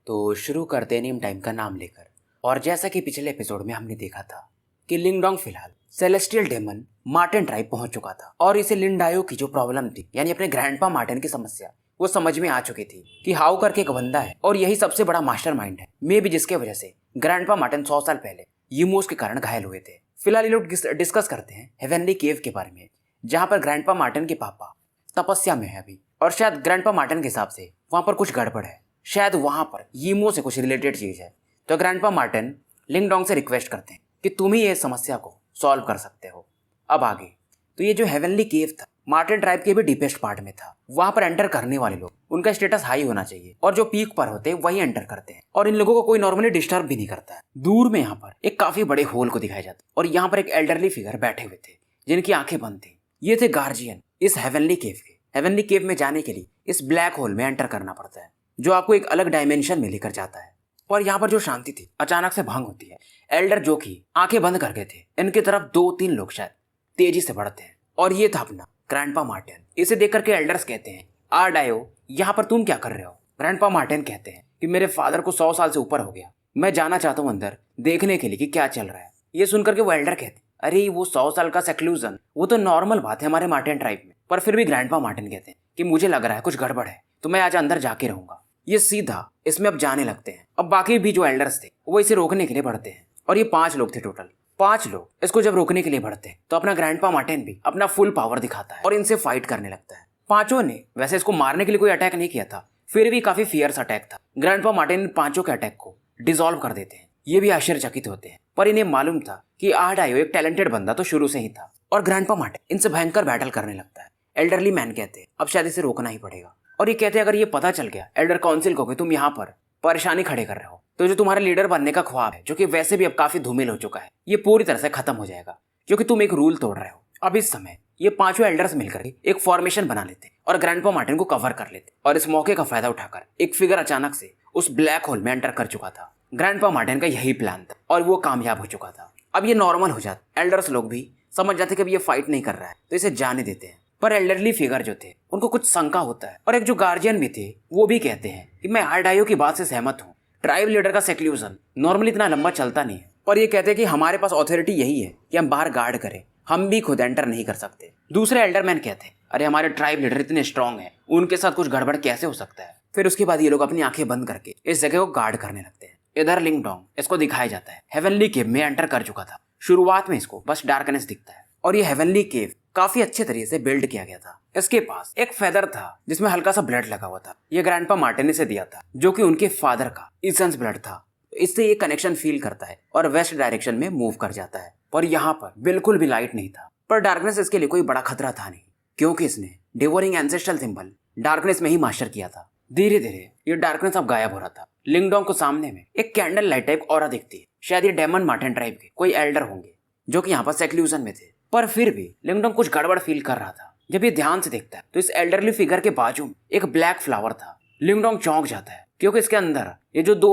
तो शुरू करते हैं नीम टाइम का नाम लेकर। और जैसा कि पिछले एपिसोड में हमने देखा था कि लिंगडोंग फिलहाल सेलेस्टियल डेमन मार्टिन ट्राइब पहुंच चुका था और इसे लिंडायो की जो प्रॉब्लम थी यानी अपने ग्रैंडपा मार्टिन की समस्या वो समझ में आ चुकी थी कि हाउ करके एक बंदा है और यही सबसे बड़ा मास्टरमाइंड है मे भी जिसके वजह से ग्रैंडपा मार्टिन 100 साल पहले यूमोस के कारण घायल हुए थे। फिलहाल ये लोग डिस्कस करते हैं हेवनली केव के बारे में जहाँ पर ग्रैंडपा मार्टिन के पापा तपस्या में है अभी और शायद ग्रैंडपा मार्टिन के हिसाब से वहाँ पर कुछ गड़बड़ है, शायद वहाँ पर यीमो से कुछ रिलेटेड चीज़ है। तो ग्रैंडपा मार्टिन लिंगडोंग से रिक्वेस्ट करते हैं कि तुम ही ये समस्या को सॉल्व कर सकते हो। अब आगे तो ये जो हेवनली केव था मार्टिन ट्राइब के भी डीपेस्ट पार्ट में था। वहाँ पर एंटर करने वाले लोग उनका स्टेटस हाई होना चाहिए और जो पीक पर होते हैं वही एंटर करते हैं और इन लोगों को कोई नॉर्मली डिस्टर्ब भी नहीं करता है। दूर में यहाँ पर एक काफी बड़े होल को दिखाया जाता है और यहाँ पर एक एल्डरली फिगर बैठे हुए थे जिनकी आंखें बंद थी। ये थे गार्जियन इस हेवनली केव के। हेवनली केव में जाने के लिए इस ब्लैक होल में एंटर करना पड़ता है जो आपको एक अलग डायमेंशन में लेकर जाता है। और यहाँ पर जो शांति थी अचानक से भंग होती है। एल्डर जो कि आंखें बंद कर गए थे इनकी तरफ 2-3 लोग शायद तेजी से बढ़ते हैं और ये था अपना ग्रैंडपा मार्टिन। इसे देख करके एल्डर्स कहते हैं आर्डायो यहाँ पर तुम क्या कर रहे हो। ग्रैंडपा मार्टिन कहते हैं कि मेरे फादर को 100 साल से ऊपर हो गया, मैं जाना चाहता हूँ अंदर देखने के लिए कि क्या चल रहा है। ये सुनकर के वो एल्डर कहते अरे वो 100 साल का सेक्लूजन वो तो नॉर्मल बात है हमारे मार्टिन ट्राइब में। पर फिर भी ग्रैंडपा मार्टिन कहते हैं कि मुझे लग रहा है कुछ गड़बड़ है तो मैं आज अंदर जाके रहूंगा। ये सीधा इसमें अब जाने लगते हैं। अब बाकी भी जो एल्डर्स थे वो इसे रोकने के लिए बढ़ते हैं और ये 5 लोग थे टोटल। 5 लोग इसको जब रोकने के लिए बढ़ते हैं तो अपना ग्रैंडपा मार्टिन भी अपना फुल पावर दिखाता है और इनसे फाइट करने लगता है। 5 ने वैसे इसको मारने के लिए कोई अटैक नहीं किया था, फिर भी काफी फियर्स अटैक था। ग्रैंडपा मार्टिन इन 5 के अटैक को डिसॉल्व कर देते हैं। ये भी आश्चर्यचकित होते हैं पर इन्हें मालूम था कि आर्डायो एक टैलेंटेड बंदा तो शुरू से ही था और ग्रैंडपा मार्टिन इनसे भयंकर बैटल करने लगता है। एल्डरली मैन कहते हैं अब शायद इसे रोकना ही पड़ेगा और ये कहते हैं अगर ये पता चल गया एल्डर काउंसिल को कि तुम यहाँ पर परेशानी खड़े कर रहे हो तो जो तुम्हारा लीडर बनने का ख्वाब है जो कि वैसे भी अब काफी धूमिल हो चुका है ये पूरी तरह से खत्म हो जाएगा क्योंकि तुम एक रूल तोड़ रहे हो। अब इस समय ये 5 एल्डर्स मिलकर एक फॉर्मेशन बना लेते और ग्रैंडपा मार्टिन को कवर कर लेते और इस मौके का फायदा उठाकर एक फिगर अचानक से उस ब्लैक होल में एंटर कर चुका था। ग्रैंडपा मार्टिन का यही प्लान था और वो कामयाब हो चुका था। अब ये नॉर्मल हो जाता, एल्डर्स लोग भी समझ जाते कि अब ये फाइट नहीं कर रहा है तो इसे जाने देते हैं। पर एल्डरली फिगर जो थे उनको कुछ शंका होता है और एक जो गार्जियन भी थे वो भी कहते हैं कि मैं आर्डायो की बात से सहमत हूँ। ट्राइब लीडर का सेक्लूजन नॉर्मली इतना लंबा चलता नहीं है पर ये कहते हैं कि हमारे पास अथॉरिटी यही है कि हम बाहर गार्ड करें, हम भी खुद एंटर नहीं कर सकते। दूसरे एल्डरमैन कहते हैं अरे हमारे ट्राइब लीडर इतने स्ट्रांग हैं, उनके साथ कुछ गड़बड़ कैसे हो सकता है। फिर उसके बाद ये लोग अपनी आंखें बंद करके इस जगह को गार्ड करने लगते हैं। इधर लिंगडोंग इसको दिखाया जाता है हेवनली केव में एंटर कर चुका था। शुरुआत में इसको बस डार्कनेस दिखता है और ये हेवनली केव काफी अच्छे तरीके से बिल्ड किया गया था। इसके पास एक फेदर था जिसमें हल्का सा ब्लड लगा हुआ था। ये ग्रैंडपा मार्टिन ने से दिया था जो कि उनके फादर का इसेंस ब्लड था। इससे ये कनेक्शन फील करता है और वेस्ट डायरेक्शन में मूव कर जाता है। पर यहाँ पर बिल्कुल भी लाइट नहीं था पर डार्कनेस इसके लिए कोई बड़ा खतरा था नहीं क्योंकि इसने डिवोरिंग एंसेस्ट्रल सिंबल डार्कनेस में ही मास्टर किया था। धीरे धीरे ये डार्कनेस अब गायब हो रहा था। लिंगडोंग को सामने में एक कैंडल लाइट टाइप ऑरा दिखती है। शायद ये डेमन मार्टिन ट्राइब के कोई एल्डर होंगे जो कि यहाँ पर सेक्लूजन में थे। पर फिर भी लिंगडोंग कुछ गड़बड़ फील कर रहा था। जब ये ध्यान से देखता है तो इस एल्डरली फिगर के बाजू में एक ब्लैक फ्लावर था। लिंगडोंग चौंक जाता है क्योंकि इसके अंदर ये जो 2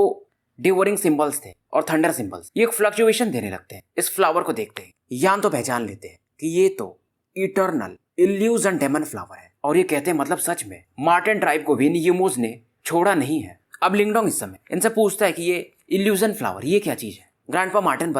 डिवोरिंग सिंबल्स थे और थंडर सिंबल्स ये एक फ्लक्चुएशन देने लगते हैं। इस फ्लावर को देखते ही यान तो पहचान लेते हैं कि ये तो इटर्नल इल्यूजन डेमन फ्लावर है और ये कहते हैं मतलब सच में मार्टिन ट्राइब को भी यूमोस ने छोड़ा नहीं है। अब लिंगडोंग इस समय इनसे पूछता है कि ये इल्यूजन फ्लावर ये क्या चीज है। ग्रैंडपा मार्टिन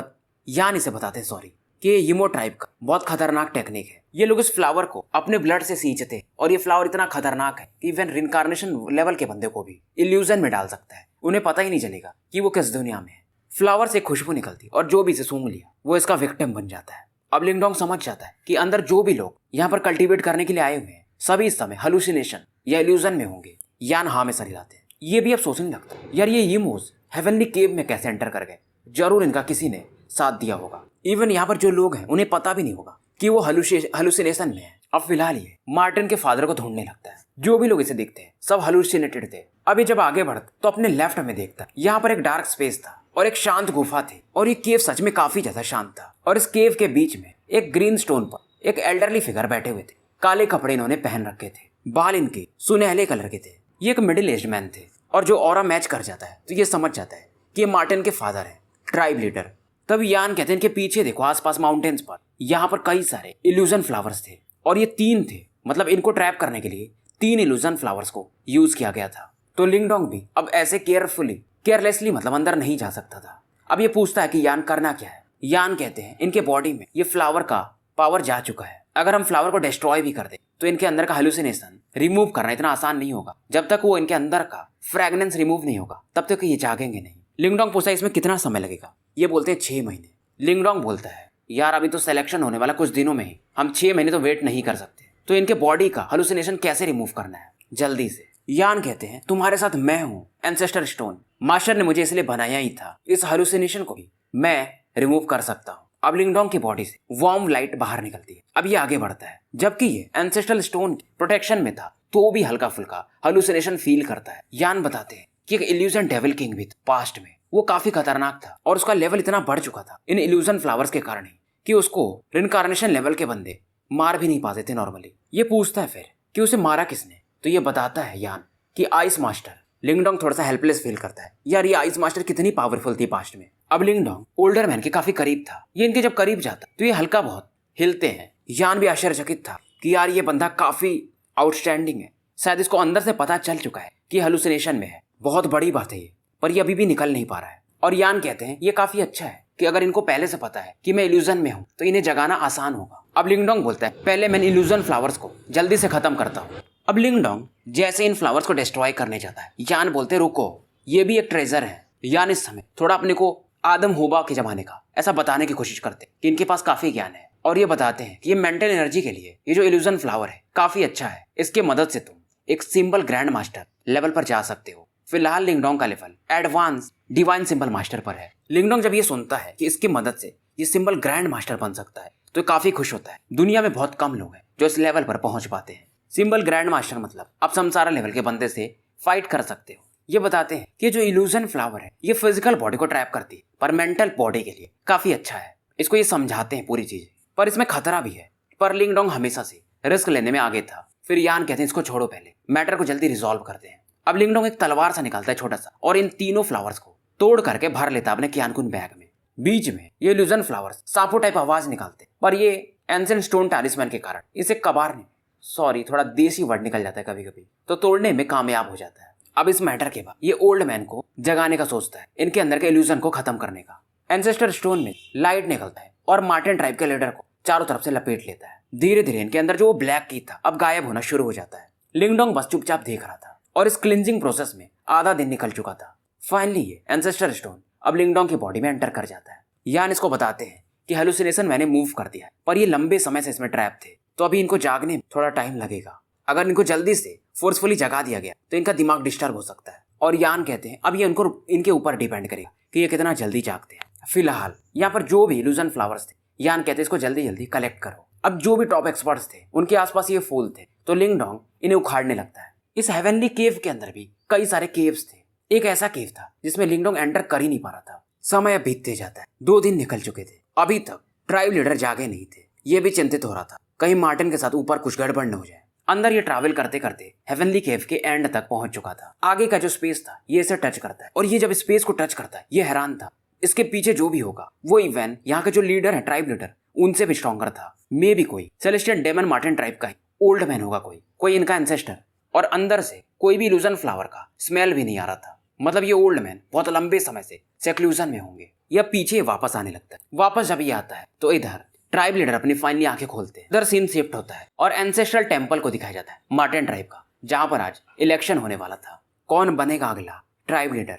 यान इसे बताते हैं सॉरी कि ये यीमो ट्राइब का बहुत खतरनाक टेक्निक है। ये लोग इस फ्लावर को अपने ब्लड से सींचते और ये फ्लावर इतना खतरनाक है कि इवन रिनकार्नेशन लेवल के बंदे को भी इल्यूजन में डाल सकता है। उन्हें पता ही नहीं चलेगा कि वो किस दुनिया में है। फ्लावर से खुशबू निकलती और जो भी इसे सूंघ लिया वो इसका विक्टिम बन जाता है। अब लिंगडोंग समझ जाता है कि अंदर जो भी लोग यहाँ पर कल्टीवेट करने के लिए आए हुए हैं सभी इस समय हेलुसिनेशन या इल्यूजन में होंगे। यान हाँ में सर जाते हैं। ये भी अब सोचने लगता है यार ये यीमोस हेवनली केव में कैसे एंटर कर गए, जरूर इनका किसी ने साथ दिया होगा। इवन यहाँ पर जो लोग हैं उन्हें पता भी नहीं होगा कि वो हेलुसिनेशन में है। अब फिलहाल ये मार्टिन के फादर को ढूंढने लगता है। जो भी लोग इसे देखते हैं सब हेलुसिनेटेड थे। अभी जब आगे बढ़ता तो अपने लेफ्ट में देखता यहाँ पर एक डार्क स्पेस था और एक शांत गुफा थी और ये केव सच में काफी ज्यादा शांत था। और इस केव के बीच में एक ग्रीन स्टोन पर एक एल्डरली फिगर बैठे हुए थे। काले कपड़े इन्होंने पहन रखे थे, बाल इनके सुनहले कलर के थे। ये एक मिडिल एज मैन थे और जो ऑरा मैच कर जाता है तो ये समझ जाता है कि ये मार्टिन के फादर है, ट्राइब लीडर। तब यान कहते हैं इनके पीछे देखो आसपास माउंटेन्स पर यहाँ पर कई सारे इल्यूजन फ्लावर्स थे और ये 3 थे। मतलब इनको ट्रैप करने के लिए 3 इल्यूजन फ्लावर्स को यूज किया गया था। तो लिंगडोंग भी अब ऐसे केयरलेसली मतलब अंदर नहीं जा सकता था। अब ये पूछता है कि यान करना क्या है। यान कहते हैं इनके बॉडी में ये फ्लावर का पावर जा चुका है, अगर हम फ्लावर को डिस्ट्रॉय भी कर दें तो इनके अंदर का हेलुसिनेशन रिमूव करना इतना आसान नहीं होगा। जब तक वो इनके अंदर का फ्रेगनेंस रिमूव नहीं होगा तब तक ये जागेंगे नहीं। लिंगडोंग पूछता है इसमें कितना समय लगेगा। ये बोलते हैं 6 महीने। लिंगडोंग बोलता है यार अभी तो सिलेक्शन होने वाला कुछ दिनों में ही, हम 6 महीने तो वेट नहीं कर सकते। तो इनके बॉडी का हेलुसिनेशन कैसे रिमूव करना है जल्दी से। यान कहते हैं तुम्हारे साथ मैं हूँ एंसेस्टर स्टोन, मास्टर ने मुझे इसलिए बनाया ही था, इस हेलुसिनेशन को भी मैं रिमूव कर सकता हूँ। अब लिंगडोंग की बॉडी से वार्म लाइट बाहर निकलती है। अब ये आगे बढ़ता है, जबकि ये एंसेस्ट्रल स्टोन की प्रोटेक्शन में था तो भी हल्का फुल्का हेलुसिनेशन फील करता है। यान बताते हैं कि एक इल्यूजन डेविल किंग भी पास्ट में, वो काफी खतरनाक था और उसका लेवल इतना बढ़ चुका था इन इल्यूजन फ्लावर्स के कारण ही कि उसको रिनकार्नेशन लेवल के बंदे मार भी नहीं पाते थे नॉर्मली। ये पूछता है फिर कि उसे मारा किसने, तो ये बताता है यान कि आइस मास्टर। लिंगडोंग थोड़ा सा हेल्पलेस फील करता है, यार ये आइस मास्टर कितनी पावरफुल थी पास्ट में। अब लिंगडोंग ओल्डर मैन के काफी करीब था, ये इनके जब करीब जाता तो ये हल्का बहुत हिलते हैं। यान भी आश्चर्यचकित था कि यार ये बंदा काफी आउटस्टैंडिंग है, शायद इसको अंदर से पता चल चुका है कि हेलुसिनेशन में है। बहुत बड़ी बात है ये, पर ये अभी भी निकल नहीं पा रहा है। और यान कहते हैं ये काफी अच्छा है कि अगर इनको पहले से पता है कि मैं इल्यूजन में हूँ तो इन्हें जगाना आसान होगा। अब लिंगडोंग बोलता है पहले मैं इल्यूजन फ्लावर्स को जल्दी से खत्म करता हूँ। अब लिंगडोंग जैसे इन फ्लावर्स को डिस्ट्रॉय करने जाता है, यान बोलते रुको, ये भी एक ट्रेजर है। यान इस समय थोड़ा अपने को आदम होबा के जमाने का ऐसा बताने की कोशिश करते कि इनके पास काफी ज्ञान है, और ये बताते हैं कि ये मेंटल एनर्जी के लिए ये जो इल्यूजन फ्लावर है काफी अच्छा है, इसके मदद से तुम एक सिंबल ग्रैंड मास्टर लेवल पर जा सकते हो। फिलहाल लिंगडोंग का level advance divine symbol master पर है। लिंगडोंग जब ये सुनता है कि इसकी मदद से ये सिंबल ग्रैंड मास्टर बन सकता है तो काफी खुश होता है। दुनिया में बहुत कम लोग हैं जो इस लेवल पर पहुंच पाते हैं। सिंबल ग्रैंड मास्टर मतलब आप संसारा लेवल के बंदे से फाइट कर सकते हो। ये बताते हैं कि जो इल्यूजन फ्लावर है ये फिजिकल बॉडी को ट्रैप करती है पर मेंटल बॉडी के लिए काफी अच्छा है। इसको ये समझाते हैं पूरी चीज, पर इसमें खतरा भी है। पर लिंगडोंग हमेशा से रिस्क लेने में आगे था। फिर यान कहते हैं इसको छोड़ो, पहले मैटर को जल्दी रिजॉल्व करते हैं। अब लिंगडोंग एक तलवार सा निकालता है छोटा सा और इन तीनों फ्लावर्स को तोड़ करके भर लेता अपने क्यानकुन बैग में। बीच में ये इल्यूजन फ्लावर्स सांपों टाइप आवाज निकालते, पर ये एंशिएंट स्टोन टैलिस्मैन के कारण इसे कबार ने थोड़ा देसी वर्ड निकल जाता है कभी कभी, तो तोड़ने में कामयाब हो जाता है। अब इस मैटर के बाद ये ओल्ड मैन को जगाने का सोचता है, इनके अंदर के इल्यूजन को खत्म करने का। एंसेस्टर स्टोन में लाइट निकलता है और मार्टिन ट्राइब के लीडर को चारों तरफ से लपेट लेता है। धीरे धीरे इनके अंदर जो वो ब्लैक की था अब गायब होना शुरू हो जाता है। लिंगडोंग बस चुपचाप देख रहा था और इस क्लिंजिंग प्रोसेस में आधा दिन निकल चुका था। फाइनली ये एंसेस्टर स्टोन अब लिंगडोंग की बॉडी में एंटर कर जाता है। यान इसको बताते हैं कि हेलुसिनेशन मैंने मूव कर दिया है, पर ये लंबे समय से इसमें ट्रैप थे तो अभी इनको जागने में थोड़ा टाइम लगेगा। अगर इनको जल्दी से फोर्सफुली जगा दिया गया तो इनका दिमाग डिस्टर्ब हो सकता है। और यान कहते हैं अब ये उनको इनके ऊपर डिपेंड करेगा कि ये कितना जल्दी जागते हैं। फिलहाल यहाँ पर जो भी इल्यूजन फ्लावर्स थे, यान कहते हैं इसको जल्दी जल्दी कलेक्ट करो। अब जो भी टॉप एक्सपर्ट्स थे उनके आसपास ये फूल थे तो लिंगडोंग इन्हें उखाड़ने लगता है। इस हेवनली केव के अंदर भी कई सारे केव्स थे। एक ऐसा केव था जिसमें लिंगडोंग एंटर कर ही नहीं पा रहा था। समय बीतते जाता है, 2 दिन निकल चुके थे, अभी तक ट्राइब लीडर जागे नहीं थे। ये भी चिंतित हो रहा था कहीं मार्टिन के साथ ऊपर कुछ गड़बड़ न हो जाए। अंदर ये ट्रैवल करते करते हेवनली केव के एंड तक पहुंच चुका था। आगे का जो स्पेस था ये इसे टच करता है और ये जब स्पेस को टच करता है ये हैरान था, इसके पीछे जो भी होगा वो इवन यहाँ के जो लीडर है ट्राइब लीडर उनसे भी स्ट्रॉन्गर था। मे भी कोई सेलेस्टियल डेमन मार्टिन ट्राइब का ही ओल्ड मैन होगा, कोई इनका एंसेस्टर। और अंदर से कोई भी इल्यूजन फ्लावर का स्मेल भी नहीं आ रहा था, मतलब ये ओल्ड मैन बहुत लंबे समय से सेक्लूजन में होंगे। या पीछे वापस आने लगता है। वापस जब ये आता है तो इधर ट्राइब लीडर अपनी फाइनली आंखें खोलते हैं। इधर सीन शिफ्ट होता है और एंसेस्ट्रल टेंपल को दिखाया जाता है मार्टिन ट्राइब का, जहां पर आज इलेक्शन होने वाला था। कौन बनेगा अगला ट्राइब लीडर।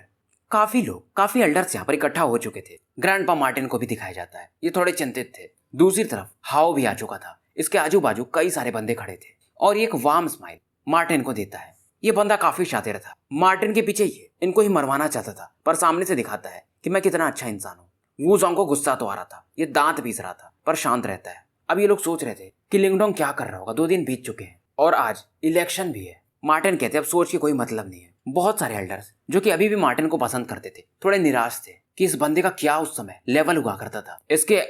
काफी लोग, काफी एल्डर्स यहाँ पर इकट्ठा हो चुके थे। ग्रैंडपा मार्टिन को भी दिखाया जाता है, ये थोड़े चिंतित थे। दूसरी तरफ हाओ भी आ चुका था, इसके आजू बाजू कई सारे बंदे खड़े थे और एक वार्म स्माइल मार्टिन को देता है। ये बंदा काफी शातिर था, मार्टिन के पीछे ये इनको ही मरवाना चाहता था, पर सामने से दिखाता है कि मैं कितना अच्छा इंसान हूँ। वूजोंग को गुस्सा तो आ रहा था, ये दांत पीस रहा था, पर शांत रहता है। अब ये लोग सोच रहे थे कि लिंगडोंग क्या कर रहा होगा, 2 दिन बीत चुके हैं और आज इलेक्शन भी है। मार्टिन कहते अब सोच के कोई मतलब नहीं है। बहुत सारे एल्डर्स जो कि अभी भी मार्टिन को पसंद करते थे थोड़े निराश थे कि इस बंदे का क्या उस समय लेवल हुआ करता था, इसके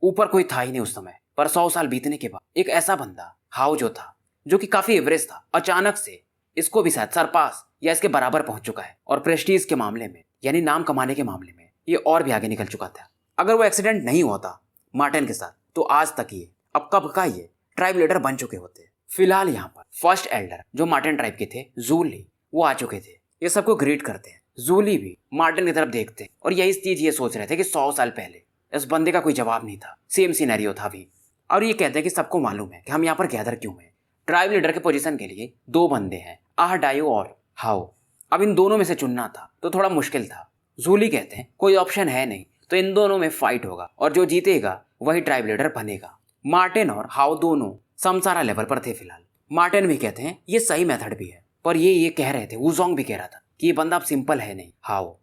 ऊपर कोई था ही नहीं उस समय। पर 100 साल बीतने के बाद एक ऐसा बंदा हाउ जो था, जो कि काफी एवरेज था, अचानक से इसको भी शायद सरपास या इसके बराबर पहुंच चुका है और प्रेस्टीज के मामले में यानी नाम कमाने के मामले में ये और भी आगे निकल चुका था। अगर वो एक्सीडेंट नहीं होता मार्टिन के साथ तो आज तक ये अब कब का ये ट्राइब लीडर बन चुके होते। फिलहाल यहाँ पर फर्स्ट एल्डर जो मार्टिन ट्राइब के थे जूली, वो आ चुके थे ये सबको ग्रीट करते हैं। जूली भी मार्टिन की तरफ देखते हैं और यही चीज ये सोच रहे थे कि 100 साल पहले इस बंदे का कोई जवाब नहीं था, सेम सिनेरियो था भी। और ये कहते हैं कि सबको मालूम है कि हम यहाँ पर गैदर क्यों हैं। ट्राइब लीडर के पोजीशन के लिए 2 बंदे हैं, डायो और हाओ। अब इन दोनों में से चुनना था तो थोड़ा मुश्किल था। जूली कहते हैं कोई ऑप्शन है नहीं, तो इन दोनों में फाइट होगा और जो जीतेगा वही ट्राइब लीडर बनेगा। मार्टिन और हाओ दोनों समसारा लेवल पर थे फिलहाल। मार्टिन भी कहते हैं ये सही मेथड भी है, पर ये कह रहे थे, वुजोंग भी कह रहा था कि ये बंदा अब सिंपल है नहीं, हाओ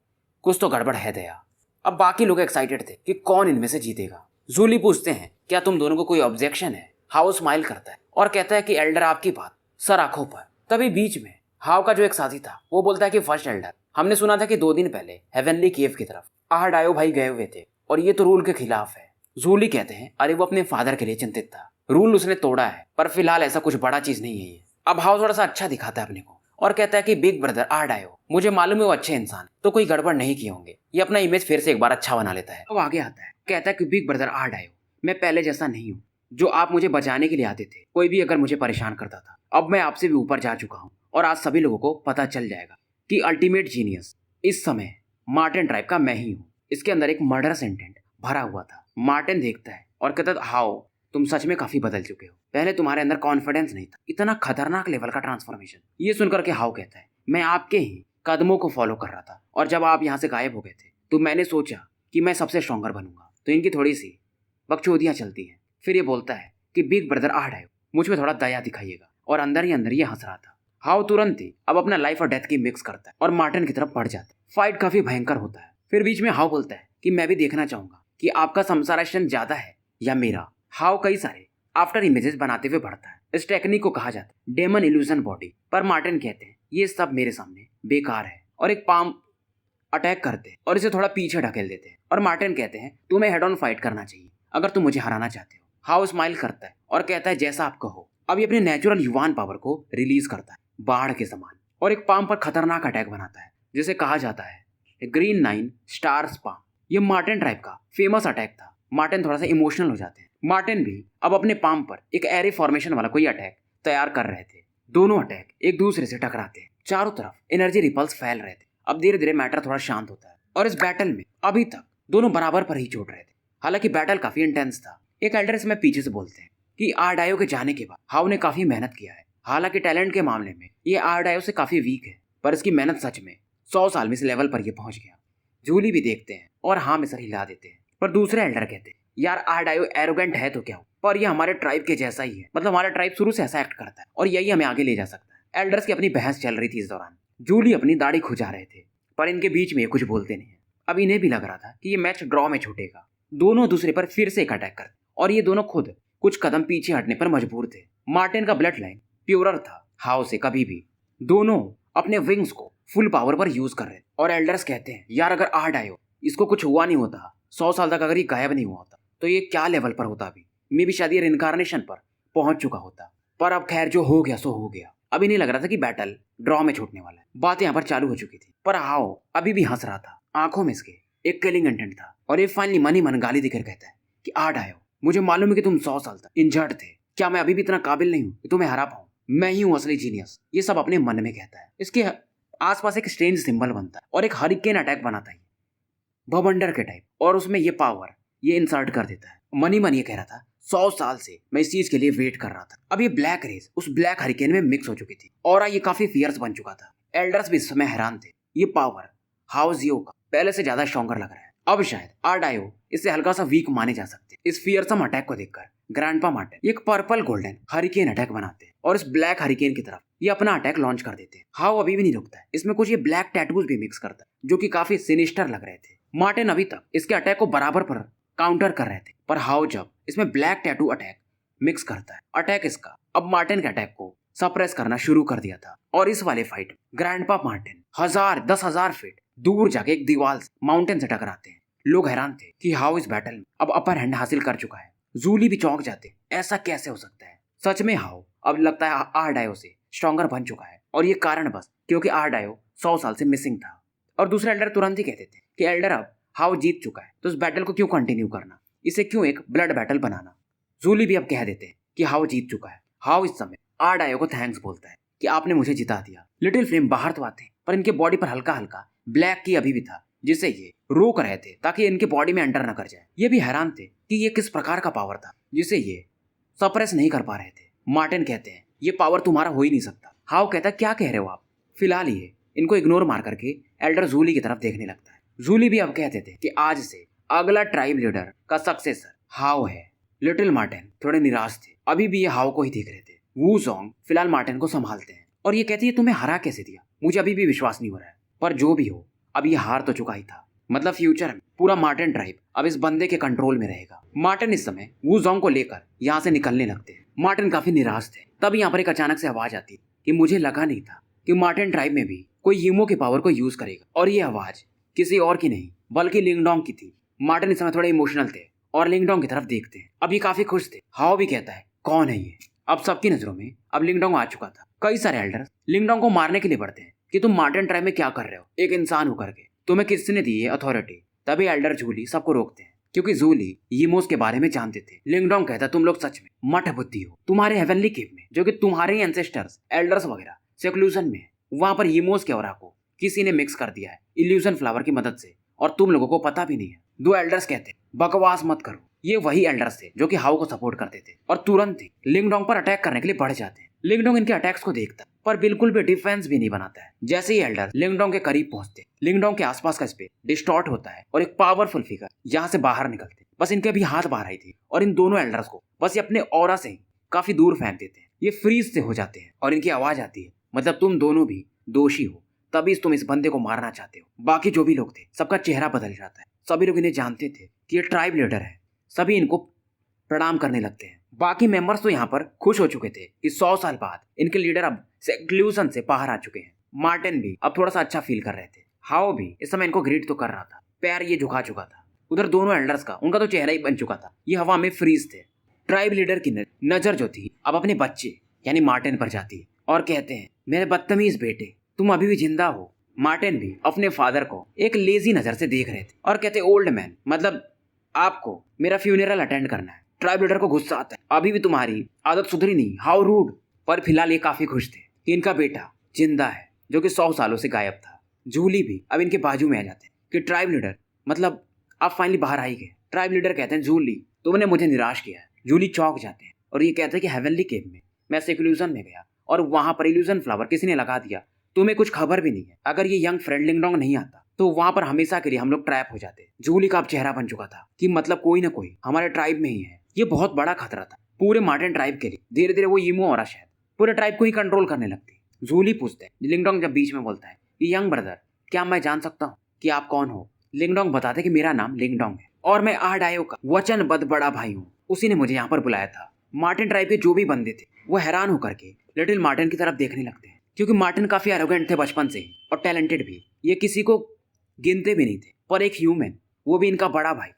कुछ तो गड़बड़ है दया। अब बाकी लोग एक्साइटेड थे कि कौन इनमें से जीतेगा। जूली पूछते हैं क्या तुम दोनों को कोई ऑब्जेक्शन है। हाओ स्माइल करता है और कहता है कि एल्डर आपकी बात सर आंखों पर। तभी बीच में हाओ का जो एक साथी था वो बोलता है कि फर्स्ट एल्डर, हमने सुना था कि 2 दिन पहले हेवनली केव की तरफ डायो भाई गए हुए थे और ये तो रूल के खिलाफ है। जूली कहते हैं अरे वो अपने फादर के लिए चिंतित था, रूल उसने तोड़ा है, पर फिलहाल ऐसा कुछ बड़ा चीज नहीं है ये। अब हाओ थोड़ा सा अच्छा दिखाता है अपने को और कहता है कि बिग ब्रदर डायो, मुझे मालूम है वो अच्छे इंसान तो कोई गड़बड़ नहीं किए होंगे, ये अपना इमेज फिर से एक बार अच्छा बना लेता है। अब आगे आता है, कहता है कि बिग ब्रदर डायो, मैं पहले जैसा नहीं हूँ जो आप मुझे बचाने के लिए आते थे। कोई भी अगर मुझे परेशान करता था, अब मैं आपसे भी ऊपर जा चुका हूँ और आज सभी लोगों को पता चल जाएगा कि अल्टीमेट जीनियस इस समय मार्टिन ट्राइब का मैं ही हूँ। इसके अंदर एक मर्डर सेंटेंट भरा हुआ था। मार्टिन देखता है और कहता है हाओ तुम सच में काफी बदल चुके हो, पहले तुम्हारे अंदर कॉन्फिडेंस नहीं था, इतना खतरनाक लेवल का ट्रांसफॉर्मेशन। ये सुनकर के हाओ कहता है मैं आपके ही कदमों को फॉलो कर रहा था और जब आप यहाँ से गायब हो गए थे तो मैंने सोचा कि मैं सबसे स्ट्रॉन्गर बनूंगा। तो इनकी थोड़ी सी बकचोदियां चलती हैं। फिर ये बोलता है कि बिग ब्रदर डायो, मुझ में थोड़ा दया दिखाइएगा, और अंदर ही अंदर ये हंस रहा था। हाओ तुरंत ही अब अपना लाइफ और डेथ की मिक्स करता है और मार्टिन की तरफ बढ़ जाता है। फाइट काफी भयंकर होता है। फिर बीच में हाओ बोलता है कि मैं भी देखना चाहूंगा कि आपका संसाराशन ज्यादा है या मेरा। हाओ कई सारे आफ्टर इमेजेस बनाते हुए बढ़ता है। इस टेक्निक को कहा जाता है डेमन इल्यूजन बॉडी, पर मार्टिन कहते हैं ये सब मेरे सामने बेकार है और एक पाम अटैक करते हैं और इसे थोड़ा पीछे ढकेल देते हैं। और मार्टिन कहते हैं तुम्हें हेड ऑन फाइट करना चाहिए अगर तुम मुझे हराना चाहते हो। हाउ स्माइल करता है और कहता है जैसा आप कहो। अब ये अपने नेचुरल युवान पावर को रिलीज करता है बाढ़ के समान और एक पाम पर खतरनाक अटैक बनाता है जिसे कहा जाता है ग्रीन 9 स्टार्स पाम। ये मार्टिन ट्राइब का फेमस अटैक था। मार्टिन थोड़ा सा इमोशनल हो जाते हैं। मार्टिन भी अब अपने पाम पर एक एरे फॉर्मेशन वाला कोई अटैक तैयार कर रहे थे। दोनों अटैक एक दूसरे से टकराते हैं। चारों तरफ एनर्जी रिपल्स फैल रहे थे। अब धीरे धीरे मैटर थोड़ा शांत होता है और इस बैटल में अभी तक दोनों बराबर पर ही चोट रहे थे। हालांकि बैटल काफी इंटेंस था। एक एल्डर इसमें पीछे से बोलते हैं कि डायो के जाने के बाद हाउ ने काफी मेहनत किया है। हालांकि टैलेंट के मामले में ये डायो से काफी वीक है, पर इसकी मेहनत सच में 100 साल में इस लेवल पर ये पहुंच गया। जूली भी देखते हैं और हाँ में सर हिला देते हैं। पर दूसरे एल्डर कहते हैं यार डायो एरोगेंट है तो क्या हो, पर ये हमारे ट्राइब के जैसा ही है, मतलब हमारा ट्राइब शुरू से ऐसा एक्ट करता है और यही हमें आगे ले जा सकता है। एल्डर्स की अपनी बहस चल रही थी इस दौरान। जूली अपनी दाढ़ी खुजा रहे थे, पर इनके बीच में ये कुछ बोलते नहीं है। अब इन्हें भी लग रहा था कि ये मैच ड्रॉ में छूटेगा। दोनों दूसरे पर फिर से एक अटैक करते और ये दोनों खुद कुछ कदम पीछे हटने पर मजबूर थे। मार्टिन का ब्लड लाइन प्योरर था हाउ से कभी भी। दोनों अपने विंग्स को फुल पावर पर यूज कर रहे थे और एल्डर्स कहते हैं यार अगर डायो इसको कुछ हुआ नहीं होता, 100 साल तक अगर ये गायब नहीं हुआ होता तो ये क्या लेवल पर होता अभी। मे भी शायद ये इनकारनेशन पर पहुंच चुका होता। पर अब खैर जो हो गया सो हो गया। अभी नहीं लग रहा था कि बैटल ड्रॉ में छूटने वाला है। बात यहाँ पर चालू हो चुकी थी, पर हाओ अभी भी हंस रहा था। आंखों में इसके एक किलिंग इंटेंट था और ये फाइनली मन ही मन गाली देकर कहता है कि डायो, मुझे मालूम है कि तुम 100 साल तक इंजर्ड थे। क्या मैं अभी भी इतना काबिल नहीं हूँ कि तुम्हें हरा पाऊं? मैं ही हूँ असली जीनियस। ये सब अपने मन में कहता है। इसके आसपास एक स्ट्रेंज सिंबल बनता है और एक हरिकेन अटैक बनाता है बवंडर के टाइप, और उसमें ये पावर ये इंसर्ट कर देता है। मनी मन ये कह रहा था 100 साल से मैं इस चीज के लिए वेट कर रहा था। अब ये ब्लैक रेस उस ब्लैक हरिकेन में मिक्स हो चुकी थी और ये काफी फियर्स बन चुका था। एल्डर्स भी इस समय हैरान थे। ये पावर हाउजियो का पहले से ज्यादा स्ट्रॉन्गर लग रहा है। अब शायद डायो इससे हल्का सा वीक माने जा सकते हैं। इस फियरसम अटैक को देखकर ग्रैंडपा मार्टिन एक पर्पल गोल्डन हरिकेन अटैक बनाते हैं और इस ब्लैक हरिकेन की तरफ ये अपना अटैक लॉन्च कर देते हैं। हाउ अभी भी नहीं रुकता है। इसमें कुछ ये ब्लैक टैटूज भी मिक्स करता है जो कि काफी सिनिस्टर लग रहे थे। मार्टिन अभी तक इसके अटैक को बराबर पर काउंटर कर रहे थे, पर हाउ जब इसमें ब्लैक टैटू अटैक मिक्स करता है, अटैक इसका अब मार्टिन के अटैक को सप्रेस करना शुरू कर दिया था। और इस वाले फाइट ग्रैंडपा मार्टिन 10,000 फीट दूर जाके एक दीवार माउंटेन से टकराते हैं। लोग हैरान थे कि हाउ इस बैटल में अब अपर हैंड हासिल कर चुका है। जूली भी चौंक जाते, ऐसा कैसे हो सकता है। सच में हाउ अब लगता है डायो से स्ट्रॉन्गर बन चुका है और ये कारण बस क्योंकि डायो 100 साल से मिसिंग था। और दूसरे एल्डर तुरंत ही कहते थे कि एल्डर अब हाउ जीत चुका है तो इस बैटल को क्यों कंटिन्यू करना, इसे क्यों एक ब्लड बैटल बनाना। जूली भी अब कह देते हैं कि हाउ जीत चुका है। हाउ इस समय डायो को थैंक्स बोलता है कि आपने मुझे जिता दिया। लिटिल फ्लेम बाहर तो आते हैं पर इनके बॉडी पर हल्का हल्का ब्लैक की अभी भी था, जिसे ये रोक रहे थे ताकि इनके बॉडी में एंटर न कर जाए। ये भी हैरान थे कि ये किस प्रकार का पावर था जिसे ये सप्रेस नहीं कर पा रहे थे। मार्टिन कहते हैं ये पावर तुम्हारा हो ही नहीं सकता। हाउ कहता है क्या कह रहे हो आप। फिलहाल ये इनको इग्नोर मार करके एल्डर जूली की तरफ देखने लगता है। जूली भी अब कहते थे कि आज से अगला ट्राइब लीडर का सक्सेसर हाउ है। लिटिल मार्टिन थोड़े निराश थे, अभी भी ये हाउ को ही देख रहे थे। वू सॉन्ग फिलहाल मार्टिन को संभालते हैं और ये कहती है तुम्हें हरा कैसे दिया, मुझे अभी भी विश्वास नहीं हो रहा है। पर जो भी हो अब ये हार तो चुका ही था, मतलब फ्यूचर में पूरा मार्टिन ट्राइब अब इस बंदे के कंट्रोल में रहेगा। मार्टिन इस समय वू सॉन्ग को लेकर यहाँ से निकलने लगते हैं। मार्टिन काफी निराश थे। तब यहाँ पर एक अचानक से आवाज आती कि मुझे लगा नहीं था कि मार्टिन ट्राइब में भी कोई हीमो की पावर को यूज करेगा, और ये आवाज किसी और की नहीं बल्कि लिंगडोंग की थी। मार्टिन इस समय थोड़े इमोशनल थे और लिंगडोंग की तरफ देखते हैं। अब ये काफी खुश थे। हाओ भी कहता है कौन है ये। अब सबकी नजरों में अब लिंगडोंग आ चुका था। कई सारे एल्डर्स लिंगडोंग को मारने के लिए बढ़ते हैं कि तुम मार्टिन ट्राइब में क्या कर रहे हो, एक इंसान होकर के तुम्हें किसने दी है अथॉरिटी। तभी एल्डर जूली सबको रोकते हैं क्योंकि जूली यीमोस के बारे में जानते थे। लिंगडोंग कहता तुम लोग सच में मठ बुद्धि हो। तुम्हारे हेवनली केव में जो कि तुम्हारे एंसेस्टर्स एल्डर्स वगैरह सेक्लूजन में है, वहां पर यीमोस के ऑरा को किसी ने मिक्स कर दिया है इल्यूजन फ्लावर की मदद से, और तुम लोगों को पता भी नहीं है। दो एल्डर्स कहते बकवास मत करो। ये वही एल्डर्स थे जो कि हाउ को सपोर्ट करते थे और तुरंत ही लिंगडोंग पर अटैक करने के लिए बढ़ जाते हैं। लिंगडोंग इनके अटैक्स को देखता है पर बिल्कुल भी डिफेंस भी नहीं बनाता है। जैसे ही एल्डर लिंगडोंग के करीब पहुंचते लिंगडोंग के आसपास का स्पेस डिस्टॉर्ट होता है और एक पावरफुल फिगर यहाँ से बाहर निकलते। बस इनके भी हाथ बाहर आई थी और इन दोनों एल्डर्स को बस ये अपने ऑरा से ही काफी दूर फेंक देते हैं। ये फ्रीज से हो जाते हैं और इनकी आवाज आती है मतलब तुम दोनों भी दोषी हो, तभी तुम इस बंदे को मारना चाहते हो। बाकी जो भी लोग थे सबका चेहरा बदल जाता है। सभी लोग इन्हें जानते थे कि ये ट्राइब लीडर है। सभी इनको प्रणाम करने लगते हैं। बाकी मेंबर्स तो यहाँ पर खुश हो चुके थे कि 100 साल बाद इनके लीडर अब सेक्लूजन से बाहर आ चुके हैं। मार्टिन भी अब थोड़ा सा अच्छा फील कर रहे थे। हाओ भी इस समय इनको ग्रीट तो कर रहा था, पैर ये झुका चुका था। उधर दोनों एल्डर्स का उनका तो चेहरा ही बन चुका था, ये हवा में फ्रीज थे। ट्राइब लीडर की नजर जो थी अब अपने बच्चे यानी मार्टिन पर जाती है और कहते हैं मेरे बदतमीज बेटे तुम अभी भी जिंदा हो। मार्टिन भी अपने फादर को एक लेजी नजर से देख रहे थे और कहते ओल्ड मैन मतलब आपको मेरा फ्यूनरल अटेंड करना है। ट्राइब लीडर को गुस्सा आता है, अभी भी तुम्हारी आदत सुधरी नहीं, हाउ रूड। पर फिलहाल ये काफी खुश थे कि इनका बेटा जिंदा है जो कि 100 सालों से गायब था। जूली भी अब इनके बाजू में आ जाते हैं कि ट्राइब लीडर मतलब आप फाइनली बाहर आई गए। ट्राइब लीडर कहते हैं जूली तुमने मुझे निराश किया है। जूली चौंक जाते हैं और ये कहते हैं कि हेवनली केव में मैं सेक्लूजन में गया और वहां पर इल्यूजन फ्लावर किसी ने लगा दिया, तुम्हें कुछ खबर भी नहीं है। अगर ये यंग फ्रेंड लिंगडोंग नहीं आता तो वहां पर हमेशा के लिए हम लोग ट्रैप हो जाते। जूली का अब चेहरा बन चुका था कि मतलब कोई ना कोई हमारे ट्राइब में ही है। ये बहुत बड़ा खतरा था पूरे मार्टिन ट्राइब के लिए। धीरे धीरे वो यीमो और शायद पूरे ट्राइब को ही कंट्रोल करने लगती। जूली पूछते हैं लिंगडोंग जब बीच में बोलता है कि यंग ब्रदर क्या मैं जान सकता हूँ कि आप कौन हो। लिंगडोंग बताते कि मेरा नाम लिंगडोंग है और मैं आडायो का वचनबद्ध बड़ा भाई हूँ, उसी ने मुझे यहाँ पर बुलाया था। मार्टिन ट्राइब के जो भी बंदे थे वो हैरान होकर के लिटिल मार्टिन की तरफ देखने लगते हैं क्योंकि मार्टिन काफी एरोगेंट थे बचपन से ही और टैलेंटेड भी। ये किसी को गिनते भी नहीं थे, पर एक ह्यूमन वो भी इनका बड़ा भाई।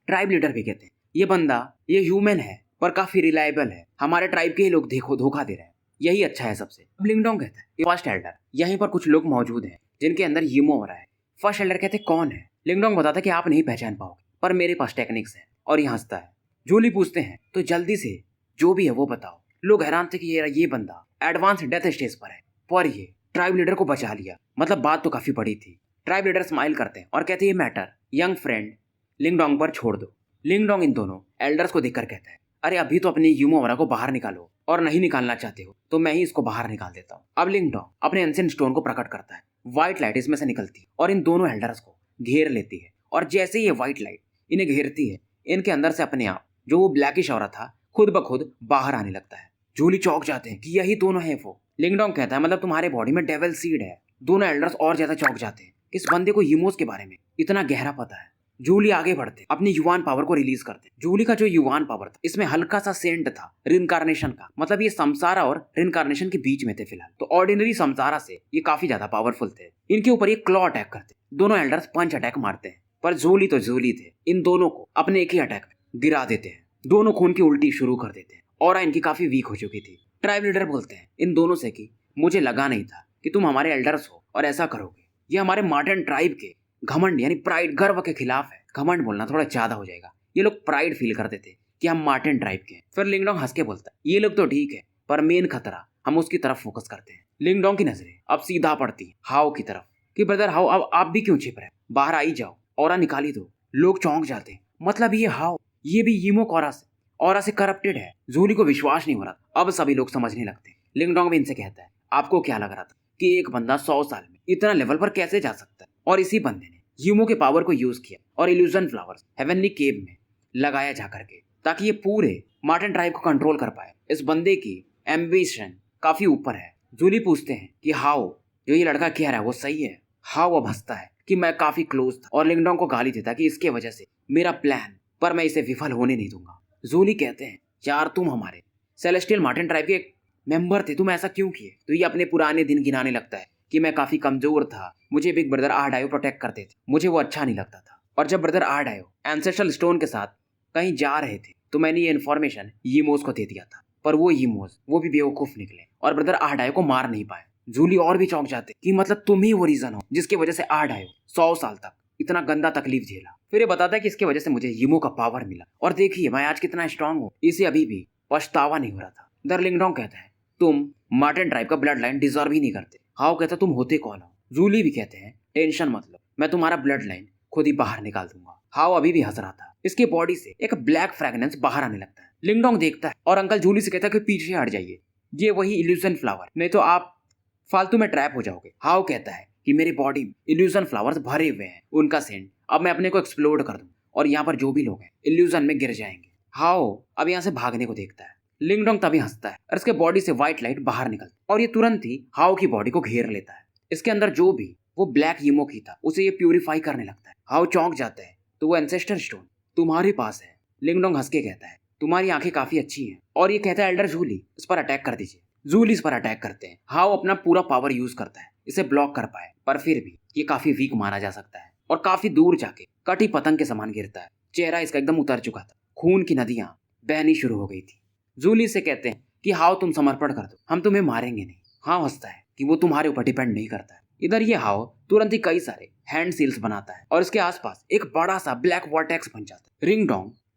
ट्राइब लीडर भी कहते हैं ये बंदा ये ह्यूमन है पर काफी रिलायबल है, हमारे ट्राइब के ही लोग देखो धोखा दे रहे हैं, यही अच्छा है सबसे। लिंगडोंग कहता है फर्स्ट एल्डर यहीं पर कुछ लोग मौजूद हैं जिनके अंदर यीमो हो रहा है। फर्स्ट एल्डर कहते कौन है। लिंगडोंग बताता है कि आप नहीं पहचान पाओगे पर मेरे पास टेक्निक्स है और ये हंसता है। जूली पूछते हैं तो जल्दी से जो भी है वो बताओ। लोग हैरान थे कि ये बंदा एडवांस डेथ स्टेज पर है, पर ये ट्राइब लीडर को बचा लिया, मतलब बात तो काफी बड़ी थी। ट्राइब लीडर स्माइल करते हैं और कहते हैं ये मैटर यंग फ्रेंड लिंगडोंग पर छोड़ दो। लिंगडोंग इन दोनों एल्डर्स को देखकर कहता है अरे अभी तो अपनी यूमो ओरा को बाहर निकालो, और नहीं निकालना चाहते हो तो मैं ही इसको बाहर निकाल देता हूँ। अब लिंगडोंग अपने एंशिएंट स्टोन को प्रकट करता है। व्हाइट लाइट इसमें से निकलती है और इन दोनों एल्डर्स को घेर लेती है, और जैसे ही ये व्हाइट लाइट इन्हें घेरती है इनके अंदर से अपने आप जो वो ब्लैकिश ऑरा था खुद ब खुद बाहर आने लगता है। जूली चौंक जाते हैं कि यही दोनों है वो। लिंगडोंग कहता है मतलब तुम्हारे बॉडी में डेविल सीड है। दोनों एल्डर्स और ज्यादा चौंक जाते हैं, इस बंदे को यीमोस के बारे में इतना गहरा पता है। जूली आगे बढ़ते अपनी युवान पावर को रिलीज करते। जूली का जो युवान पावर था इसमें हल्का सा सेंट था रिनकार्नेशन का, मतलब ये संसारा और रिनकार्नेशन के बीच में थे फिलहाल। तो ऑर्डिनरी संसारा से ये काफी ज्यादा पावरफुल थे। इनके ऊपर ये क्लॉ अटैक करते। दोनों एल्डर्स पंच अटैक मारते हैं पर जूली तो जूली थे, इन दोनों को अपने एक ही अटैक में गिरा देते हैं। दोनों खून की उल्टी शुरू कर देते हैं और इनकी काफी वीक हो चुकी थी। ट्राइब लीडर बोलते हैं इन दोनों से कि मुझे लगा नहीं था कि तुम हमारे एल्डर्स हो और ऐसा करोगे। ये हमारे मार्टिन ट्राइब के घमंड यानी प्राइड गर्व के खिलाफ है। घमंड बोलना थोड़ा ज्यादा हो जाएगा, ये लोग प्राइड फील करते थे कि हम मार्टिन ट्राइब के हैं। फिर लिंगडोंग हंस के बोलता है ये लोग तो ठीक है पर मेन खतरा हम उसकी तरफ फोकस करते हैं। लिंगडोंग की नजरें अब सीधा पड़ती है हाओ की तरफ कि ब्रदर हाओ, अब आप भी क्यों छिप रहे, बाहर आई जाओ, ऑरा निकाली दो। लोग चौंक जाते हैं, मतलब ये हाओ, ये भी यीमो ऑरा से करप्टेड है। जूली को विश्वास नहीं हो रहा। अब सभी लोग समझने लगते हैं। लिंगडोंग भी इनसे कहता है, आपको क्या लग रहा था कि एक बंदा 100 साल में इतना लेवल पर कैसे जा सकता है? और इसी बंदे ने यीमो के पावर को यूज किया और इल्यूजन फ्लावर्स हेवनली केव में लगाया जा करके, ताकि ये पूरे मार्टिन ट्राइब को कंट्रोल कर पाए। इस बंदे की एम्बिशन काफी ऊपर है। जूली पूछते हैं कि हाओ, जो ये लड़का कह रहा है वो सही है? हाओ अब हंसता है कि मैं काफी क्लोज था और लिंगडोंग को गाली देता कि इसके वजह से मेरा प्लान, पर मैं इसे विफल होने नहीं दूंगा। जूली कहते हैं, यार तुम हमारे सेलेस्टियल मार्टिन ट्राइब के एक मेंबर थे, तुम ऐसा क्यों किए? तो ये अपने पुराने दिन गिनाने लगता है कि मैं काफी कमजोर था, मुझे बिग ब्रदर आर्डायो प्रोटेक्ट करते थे, मुझे वो अच्छा नहीं लगता था। और जब ब्रदर आर्डायो एंसेस्ट्रल स्टोन के साथ कहीं जा रहे थे तो मैंने ये इन्फॉर्मेशन यीमोस को दे दिया था, पर वो यीमोस वो भी बेवकूफ निकले और ब्रदर आर्डायो को मार नहीं पाए। जूली और भी चौंक जाते कि मतलब तुम ही वो रीजन हो जिसकी वजह से आर्डायो 100 साल तक इतना गंदा तकलीफ झेला। फिर ये बताता है कि इसकी वजह से मुझे यीमो का पावर मिला और देखिए मैं आज कितना स्ट्रांग हूँ, इसे अभी भी पछतावा नहीं हो रहा था। दर लिंगडोंग कहता है, तुम मार्टिन ट्राइब का ब्लड लाइन डिजर्व ही नहीं करते। हाओ कहता, तुम होते कौन हो? जूली भी कहते हैं, टेंशन मत लो, मैं तुम्हारा ब्लड लाइन खुद ही बाहर निकाल दूंगा। हाओ अभी भी हंस रहा था। इसके बॉडी से एक ब्लैक फ्रेगनेंस बाहर आने लगता है। लिंगडोंग देखता है और अंकल जूली से कहता है कि पीछे हट जाइए, ये वही इल्यूजन फ्लावर, नहीं तो आप फालतू में ट्रैप हो जाओगे। हाओ कहता है कि मेरी बॉडी में इल्यूजन फ्लावर्स भरे हुए हैं, उनका सेंट अब मैं अपने को एक्सप्लोड कर दूं और यहाँ पर जो भी लोग हैं इल्यूजन में गिर जाएंगे। हाओ अब यहाँ से भागने को देखता है। लिंगडोंग तभी हंसता है और इसके बॉडी से व्हाइट लाइट बाहर निकलती और ये तुरंत ही हाओ की बॉडी को घेर लेता है। इसके अंदर जो भी वो ब्लैक यीमो की था उसे ये प्यूरिफाई करने लगता है। हाओ चौंक जाता है, तो वो एंसेस्टर स्टोन तुम्हारे पास है। लिंगडोंग हंस के कहता है, तुम्हारी आंखें काफी अच्छी हैं। और ये कहता है, एल्डर जूली इस पर अटैक कर दीजिए। जूली इस पर अटैक करते हैं। हाओ अपना पूरा पावर यूज करता है इसे ब्लॉक कर पाए, पर फिर भी ये काफी वीक माना जा सकता है और काफी दूर जाके कटी पतंग के समान गिरता है। चेहरा इसका एकदम उतर चुका था, खून की नदियां बहनी शुरू हो गई थी। जूली से कहते हैं कि हाओ तुम समर्पण कर दो, हम तुम्हें मारेंगे नहीं। हाओ हंसता है कि वो तुम्हारे ऊपर डिपेंड नहीं करता है। इधर ये हाओ तुरंत ही कई सारे हैंड सील्स बनाता है और इसके आसपास एक बड़ा सा ब्लैक वर्टेक्स बन जाता है।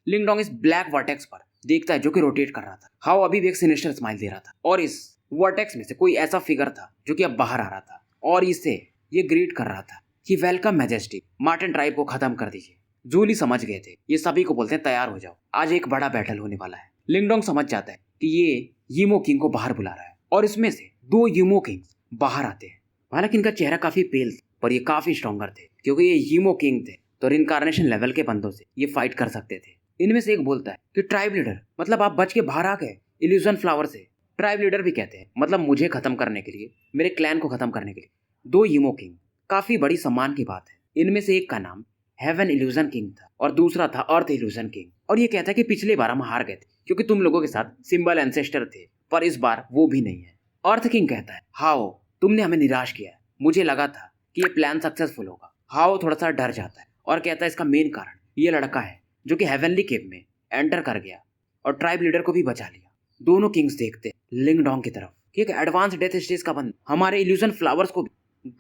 लिंगडोंग इस ब्लैक वर्टेक्स पर देखता है जो कि रोटेट कर रहा था। हाओ अभी भी एक सिनिस्टर स्माइल दे रहा था और इस वर्टेक्स में से कोई ऐसा फिगर था जो कि अब बाहर आ रहा था और इसे ये ग्रीट कर रहा था कि वेलकम मैजेस्टी, मार्टिन ट्राइब को खत्म कर दीजिए। जूली समझ गए थे, ये सभी को बोलते हैं तैयार हो जाओ, आज एक बड़ा बैटल होने वाला है। लिंगडोंग समझ जाता है कि ये यीमो किंग को बाहर बुला रहा है और इसमें से 2 यीमो किंग्स बाहर आते हैं। हालांकि इनका चेहरा काफी पेल था पर ये काफी स्ट्रॉन्गर थे, क्योंकि ये यीमो किंग थे तो रिनकार्नेशन लेवल के बंदों से ये फाइट कर सकते थे। इनमें से एक बोलता है कि ट्राइब लीडर, मतलब आप बच के बाहर आ गए इल्यूजन फ्लावर से। ट्राइब लीडर भी कहते हैं, मतलब मुझे खत्म करने के लिए, मेरे क्लैन को खत्म करने के लिए 2 यीमो किंग, काफी बड़ी सम्मान की बात है। इनमें से एक का नाम हेवन इल्यूजन किंग था और दूसरा था अर्थ इल्यूजन किंग। और ये कहता है कि पिछली बार हम हार गए थे क्योंकि तुम लोगों के साथ सिंबल एंसेस्टर थे, पर इस बार वो भी नहीं है। अर्थ किंग कहता है, हाओ तुमने हमें निराश किया है, मुझे लगा था कि ये प्लान सक्सेसफुल होगा। हाओ थोड़ा सा डर जाता है और कहता है इसका मेन कारण ये लड़का है जो कि हेवनली केव में एंटर कर गया और ट्राइब लीडर को भी बचा लिया। दोनों किंग्स देखते लिंगडोंग की तरफ कि एक एडवांस डेथ स्टेज का बंदा हमारे इल्यूजन फ्लावर्स को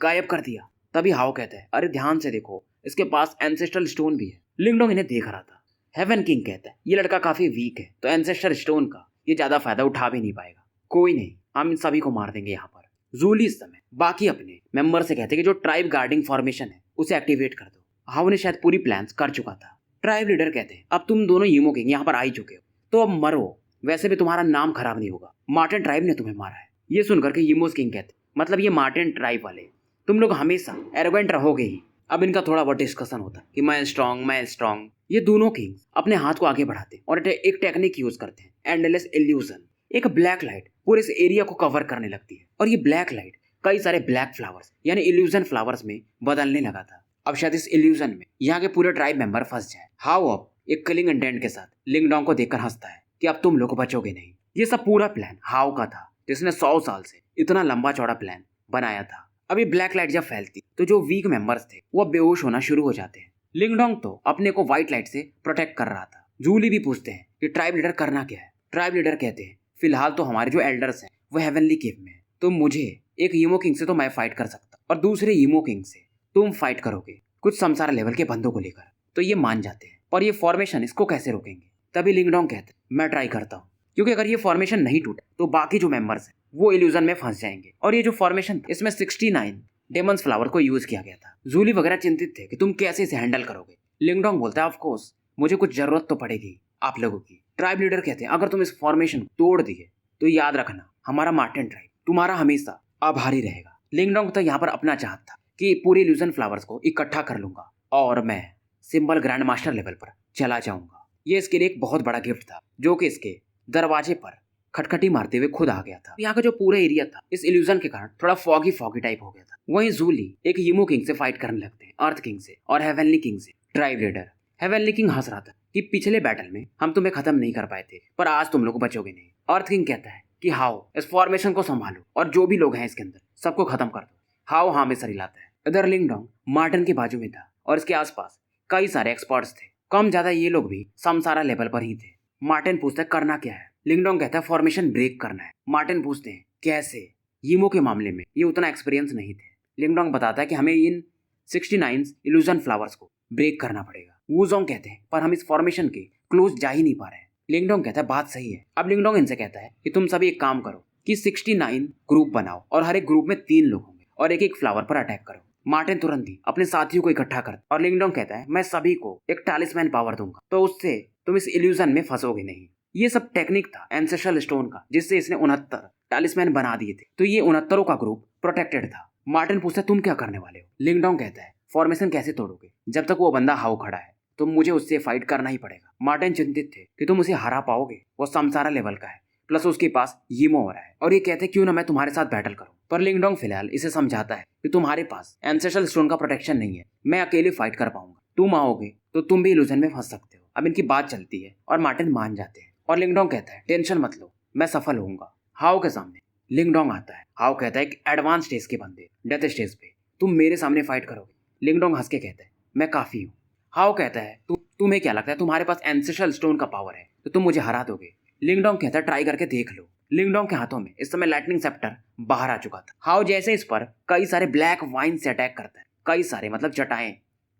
गायब कर दिया। तभी हाओ कहता है, अरे ध्यान से देखो, इसके पास एंसेस्ट्रल स्टोन भी है। लिंगडोंग इन्हें देख रहा था। हेवन किंग कहता है, ये लड़का काफी वीक है तो एंसेस्ट्रल स्टोन का ये ज्यादा फायदा उठा भी नहीं पाएगा। कोई नहीं, हम इन सभी को मार देंगे यहाँ पर। जूली इस समय बाकी अपने मेंबर से कहते हैं कि जो ट्राइब गार्डिंग फॉर्मेशन है उसे एक्टिवेट कर दो। हाओ ने शायद पूरी प्लान्स कर चुका था। ट्राइब लीडर कहते हैं, अब तुम दोनों यीमो किंग यहाँ पर आ ही चुके हो तो अब मरो, वैसे भी तुम्हारा नाम खराब नहीं होगा, मार्टिन ट्राइब ने तुम्हें मारा है। ये सुनकर के यीमोस किंग कहते, मतलब ये मार्टिन ट्राइब वाले, तुम लोग हमेशा एरोगेंट रहोगे ही। अब इनका थोड़ा बहुत डिस्कशन होता है कि मैं स्ट्रांग। ये दोनों किंग्स अपने हाथ को आगे बढ़ाते और एक टेक्निक यूज करते हैं, एंडलेस इल्यूजन। एक ब्लैक लाइट पूरे इस एरिया को कवर करने लगती है और ये ब्लैक लाइट कई सारे ब्लैक फ्लावर्स यानी इल्यूजन फ्लावर्स में बदलने लगा था। अब शायद इस इल्यूजन में यहाँ के पूरे ट्राइब मेंबर फंस जाए। हाओ अब एक किलिंग इंटेंट के साथ लिंगडोंग को देखकर हंसता है कि अब तुम लोग बचोगे नहीं। ये सब पूरा प्लान हाओ का था जिसने 100 साल से इतना लंबा चौड़ा प्लान बनाया था। अभी ब्लैक लाइट जब फैलती तो जो वीक मेंबर्स थे वो बेहोश होना शुरू हो जाते हैं। लिंगडोंग तो अपने को व्हाइट लाइट से प्रोटेक्ट कर रहा था। जूली भी पूछते हैं कि ट्राइब लीडर करना क्या है। ट्राइब लीडर कहते हैं, फिलहाल तो हमारे जो एल्डर्स हैं वो हेवनली केव में है, तो मुझे एक यीमो किंग से तो मैं फाइट कर सकता और दूसरे यीमो किंग से तुम फाइट करोगे कुछ समसारा लेवल के बंदों को लेकर। तो ये मान जाते हैं, पर ये फॉर्मेशन इसको कैसे रोकेंगे। तभी लिंगडोंग कहते हैं, मैं ट्राई करता हूँ, क्योंकि अगर ये फॉर्मेशन नहीं टूटा तो बाकी जो मेंबर्स हैं वो इल्यूजन में फंस जाएंगे। और ये जो फॉर्मेशन था इसमें 69 डेमंस फ्लावर को यूज किया गया था। जूली वगैरह चिंतित थे कि तुम कैसे इसे हैंडल करोगे। लिंगडोंग बोलता है ऑफ कोर्स मुझे कुछ जरूरत तो पड़ेगी आप लोगों की। ट्राइब लीडर कहते हैं अगर तुम इस फॉर्मेशन को तोड़ दिए तो याद रखना हमारा मार्टिन ट्राइब तुम्हारा हमेशा आभारी रहेगा। लिंगडोंग तो यहाँ पर अपना चाहत था कि पूरे इल्यूजन फ्लावर्स को इकट्ठा कर लूंगा और मैं सिंबल ग्रैंड मास्टर लेवल पर चला जाऊंगा। ये इसके लिए एक बहुत बड़ा गिफ्ट था जो कि इसके दरवाजे पर खटखटी मारते हुए खुद आ गया था। यहाँ का जो पूरा एरिया था इस इल्यूजन के कारण थोड़ा फॉगी फॉगी टाइप हो गया था। वहीं जूली एक हीमो किंग से फाइट करने लगते हैं, अर्थ किंग से और हेवनली किंग से। ट्राइब लीडर हेवनली किंग हंस रहा था कि पिछले बैटल में हम तुम्हें खत्म नहीं कर पाए थे पर आज तुम लोग बचोगे नहीं। अर्थ किंग कहता है कि हाओ इस फॉर्मेशन को संभालो और जो भी लोग हैं इसके अंदर सबको खत्म कर दो। हाओ हाँ में सर हिलाता है। इधर लिंगडोंग मार्टिन के बाजू में था और इसके आसपास कई सारे एक्सपर्ट्स थे। कम ज्यादा ये लोग भी समसारा लेवल पर ही थे। मार्टिन पूछता है करना क्या है। लिंगडोंग कहता है फॉर्मेशन ब्रेक करना है। मार्टिन पूछते हैं कैसे। यीमो के मामले में ये उतना एक्सपीरियंस नहीं थे। लिंगडोंग बताता है कि हमें इन 69 इल्यूजन फ्लावर्स को ब्रेक करना पड़ेगा। वूजोंग कहते हैं पर हम इस फॉर्मेशन के क्लोज जा ही नहीं पा रहे हैं। लिंगडोंग कहता है बात सही है। अब लिंगडोंग इनसे कहता है कि तुम सभी एक काम करो कि 69 ग्रुप बनाओ और हर एक ग्रुप में 3 लोग होंगे और एक एक फ्लावर पर अटैक करो। मार्टिन तुरंत ही अपने साथियों को इकट्ठा कर और लिंगडोंग कहता है मैं सभी को एक टालिस्मैन पावर दूंगा तो उससे तुम इस इल्यूजन में फंसोगे नहीं। ये सब टेक्निक था एंसेस्ट्रल स्टोन का जिससे इसने 69 टालिस्मैन बना दिए थे तो ये 69 का ग्रुप प्रोटेक्टेड था। मार्टिन पूछता है तुम क्या करने वाले हो। लिंगडोंग कहता है फॉर्मेशन कैसे तोड़ोगे जब तक वो बंदा हाउ खड़ा है तो मुझे उससे फाइट करना ही पड़ेगा। मार्टिन चिंतित थे कि तुम उसे हरा पाओगे, वो समसारा लेवल का है प्लस उसके पास यीमो हो रहा है और ये कहते हैं क्यों ना मैं तुम्हारे साथ बैटल करूं। पर लिंगडोंग फिलहाल इसे समझाता है कि तुम्हारे पास एंसेस्ट्रल स्टोन का प्रोटेक्शन नहीं है, मैं अकेले फाइट कर पाऊंगा, तुम आओगे तो तुम भी इल्यूजन में फंस सकते हो। अब इनकी बात चलती है और मार्टिन मान जाते हैं और लिंगडोंग कहता है टेंशन मत लो मैं सफल होऊंगा। हाउ के सामने लिंगडोंग आता है। हाउ कहता है कि एडवांस स्टेज के बंदे डेथ स्टेज पे तुम मेरे सामने फाइट करोगे। लिंगडोंग हंस के कहता है मैं काफी हूँ। हाउ कहता है तुम्हें क्या लगता है तुम्हारे पास एंसेस्ट्रल स्टोन का पावर है तो तुम मुझे हरा दोगे। लिंगडोंग कहता है ट्राई करके देख लो। लिंगडोंग के हाथों में इस समय लाइटनिंग सेप्टर बाहर आ चुका था। हाउ जैसे इस पर कई सारे ब्लैक वाइन से अटैक करता है, कई सारे मतलब चटाएं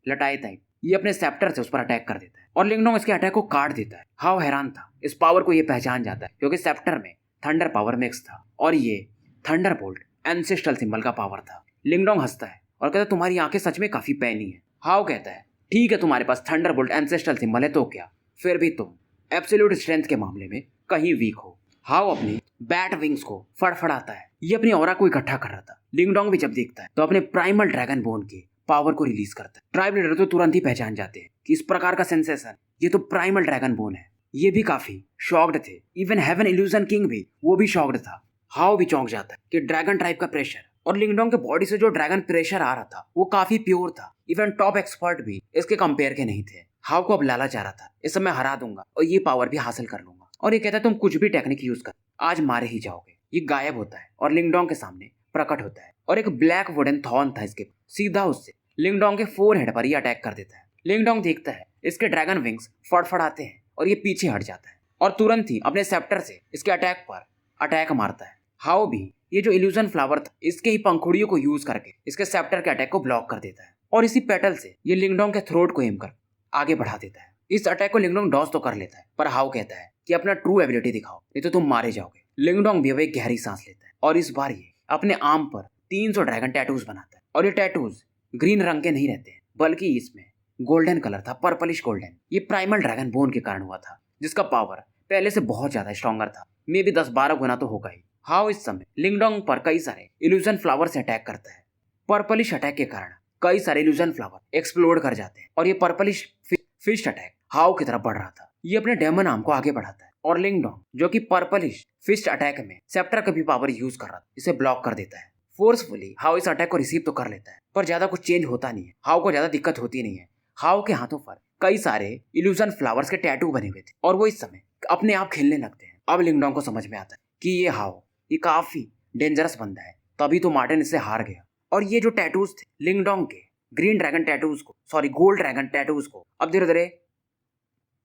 लटाए टाइप, ये अपने सेप्टर से उस पर अटैक कर देता है और लिंगडोंग इसके अटैक को काट देता है। हाउ हैरान था, इस पावर को ये पहचान जाता है क्योंकि सेप्टर में थंडर पावर मिक्स था और ये थंडर बोल्ट एंसेस्ट्रल सिंबल का पावर था। लिंगडोंग हंसता है और कहता है तुम्हारी आंखें सच में काफी पैनी है। हाउ कहता है ठीक है तुम्हारे पास थंडर बोल्ट एंसेस्ट्रल सिंबल है तो क्या, फिर भी तुम एब्सोल्यूट स्ट्रेंथ के मामले में कहीं वीक हो। हाउ अपनी बैट विंग्स को फड़फड़ाता है, ये अपनी ऑरा को इकट्ठा कर रहा था। लिंगडोंग भी जब देखता है तो अपने प्राइमल ड्रैगन बोन के पावर को रिलीज करता है। ट्राइब लीडर तो तुरंत ही पहचान जाते हैं कि इस प्रकार का सेंसेशन ये तो प्राइमल ड्रैगन बोन है। ये भी काफी शॉक्ड थे, इवन हेवन इल्यूजन किंग भी वो भी शॉक्ड था। हाउ भी चौंक जाता है कि ड्रैगन टाइप का प्रेशर और लिंगडोंग के बॉडी से जो ड्रैगन प्रेशर आ रहा था वो काफी प्योर था, इवन टॉप एक्सपर्ट भी इसके कंपेयर के नहीं थे। हाउ को अब लालच आ रहा था इस समय हरा दूंगा और ये पावर भी हासिल कर लूंगा और ये कहता है तुम कुछ भी टेक्निक यूज कर आज मारे ही जाओगे। ये गायब होता है और लिंगडोंग के सामने प्रकट होता है और एक ब्लैक वुडन थॉर्न था इसके सीधा उससे लिंगडोंग के फोरहेड पर ही अटैक कर देता है। लिंगडोंग देखता है इसके ड्रैगन विंग्स फड़फड़ाते हैं और ये पीछे हट जाता है और तुरंत ही अपने सेप्टर से इसके अटैक पर अटैक मारता है। हाउ भी ये जो इल्यूजन फ्लावर था इसके ही पंखुड़ियों को यूज करके इसके सेप्टर के अटैक को ब्लॉक कर देता है और इसी पेटल से ये लिंगडोंग के थ्रोट को एम कर आगे बढ़ा देता है। इस अटैक को लिंगडोंग डॉज तो कर लेता है पर हाउ कहता है कि अपना ट्रू एबिलिटी दिखाओ नहीं तो तुम मारे जाओगे। लिंगडोंग भी अब एक गहरी सांस लेता है और इस बार ये अपने आर्म पर 300 ड्रैगन टैटूज बनाता है और ये टैटूज ग्रीन रंग के नहीं रहते हैं बल्कि इसमें गोल्डन कलर था, पर्पलिश गोल्डन। ये प्राइमल ड्रैगन बोन के कारण हुआ था जिसका पावर पहले से बहुत ज्यादा स्ट्रॉन्गर था, मे भी 10-12 गुना तो होगा ही। हाउ इस समय लिंगडोंग पर कई सारे इल्यूजन फ्लावर से अटैक करता है। पर्पलिश अटैक के कारण कई सारे इल्यूजन फ्लावर एक्सप्लोड कर जाते हैं और ये पर्पलिश फिस्ट अटैक हाउ की तरफ बढ़ रहा था। ये अपने डेमन आर्म को आगे बढ़ाता है और लिंगडोंग जो कि पर्पलिश फिस्ट अटैक में सेप्टर का भी पावर यूज कर रहा था इसे ब्लॉक कर देता है। फोर्सफुली हाउ इस अटैक को रिसीव तो कर लेता है पर ज्यादा कुछ चेंज होता नहीं है, हाउ को ज्यादा दिक्कत होती नहीं है। हाउ के हाथों पर कई सारे इल्यूजन फ्लावर्स के टैटू बने हुए थे और वो इस समय अपने आप खिलने लगते हैं। अब लिंगडोंग को समझ में आता है कि ये हाउ ये काफी डेंजरस बंदा है, तभी तो मार्टिन इससे हार गया। और ये जो टैटूज थे लिंगडोंग के ग्रीन ड्रैगन टैटूज को गोल्ड ड्रैगन टैटूज को अब धीरे धीरे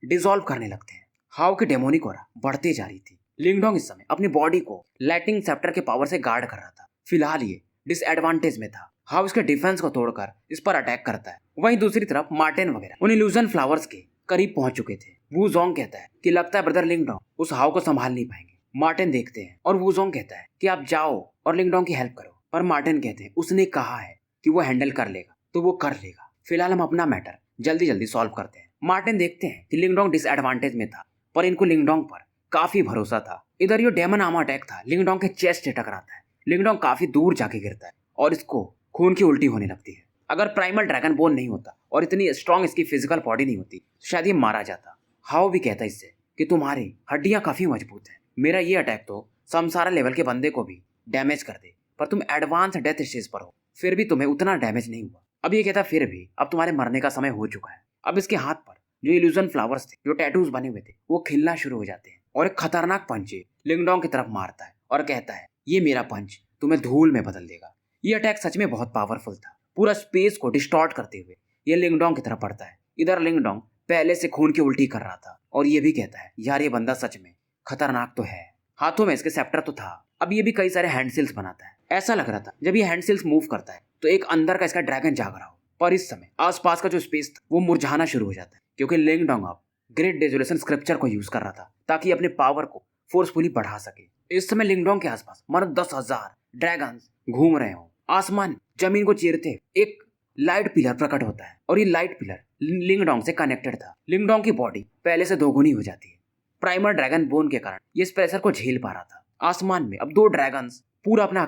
डिसॉल्व करने लगते हैं। हाउ की डेमोनिक ऑरा बढ़ती जा रही थी। लिंगडोंग इस समय अपनी बॉडी को लाइटनिंग सेप्टर के पावर से गार्ड कर रहा था। फिलहाल ये डिसएडवांटेज में था। हाउ इसके डिफेंस को तोड़कर इस पर अटैक करता है। वहीं दूसरी तरफ मार्टिन वगैरह उन इल्यूजन फ्लावर्स के करीब पहुंच चुके थे। वू जोंग कहता है कि लगता है ब्रदर लिंगडोंग उस हाउ को संभाल नहीं पाएंगे। मार्टिन देखते हैं और वूजोंग कहता है कि आप जाओ और लिंगडोंग की हेल्प करो, पर मार्टिन कहते हैं उसने कहा है कि वो हैंडल कर लेगा तो वो कर लेगा, फिलहाल हम अपना मैटर जल्दी जल्दी सॉल्व करते हैं। मार्टिन देखते हैं कि लिंगडोंग डिसएडवांटेज में था, पर इनको लिंगडोंग पर काफी भरोसा था। इधर ये डेमन आर्मर अटैक था, लिंगडोंग के चेस्ट से टकराता है, लिंगडोंग काफी दूर जाके गिरता है और इसको खून की उल्टी होने लगती है। अगर प्राइमल ड्रैगन बोन नहीं होता और इतनी स्ट्रांग इसकी फिजिकल बॉडी नहीं होती तो शायद ये मारा जाता। हाओ भी कहता है इससे कि तुम्हारी हड्डियां काफी मजबूत हैं, मेरा ये अटैक तो समसारा लेवल के बंदे को भी डैमेज कर दे, पर तुम एडवांस डेथ स्टेज पर हो, फिर भी तुम्हें उतना डैमेज नहीं हुआ। अब ये कहता फिर भी अब तुम्हारे मरने का समय हो चुका है। अब इसके हाथ पर जो इल्यूजन फ्लावर्स थे, जो टैटूज बने हुए थे, वो खिलना शुरू हो जाते हैं और एक खतरनाक पंच लिंगडोंग की तरफ मारता है और कहता है ये मेरा पंच तुम्हें धूल में बदल देगा। ये अटैक सच में बहुत पावरफुल था, पूरा स्पेस को डिस्टॉर्ट करते हुए ये लिंगडोंग की तरफ पड़ता है। इधर लिंगडोंग पहले से खून की उल्टी कर रहा था और ये भी कहता है यार ये बंदा सच में खतरनाक तो है, हाथों में इसके सेप्टर तो था। अब ये भी कई सारे हैंडसिल्स बनाता है। ऐसा लग रहा था जब ये हैंडसिल्स मूव करता है तो एक अंदर का इसका ड्रैगन जाग रहा हो, पर इस समय आसपास का जो स्पेस था वो मुरझाना शुरू हो जाता है, क्योंकि लिंगडोंग अब ग्रेट डेजोलेशन स्क्रिप्चर को यूज कर रहा था ताकि अपने पावर को फोर्सफुली बढ़ा सके। इस समय लिंगडोंग के आसपास मानो 10,000 ड्रैगन्स घूम रहे हो। आसमान जमीन को चीरते एक लाइट पिलर प्रकट होता है और ये लाइट पिलर लिंगडोंग से कनेक्टेड था। लिंगडोंग की बॉडी पहले से दोगुनी हो जाती है, प्राइमर ड्रैगन बोन के कारण ये इस प्रेशर को झेल पा रहा था। आसमान में अब 2 ड्रैगन्स पूरा अपना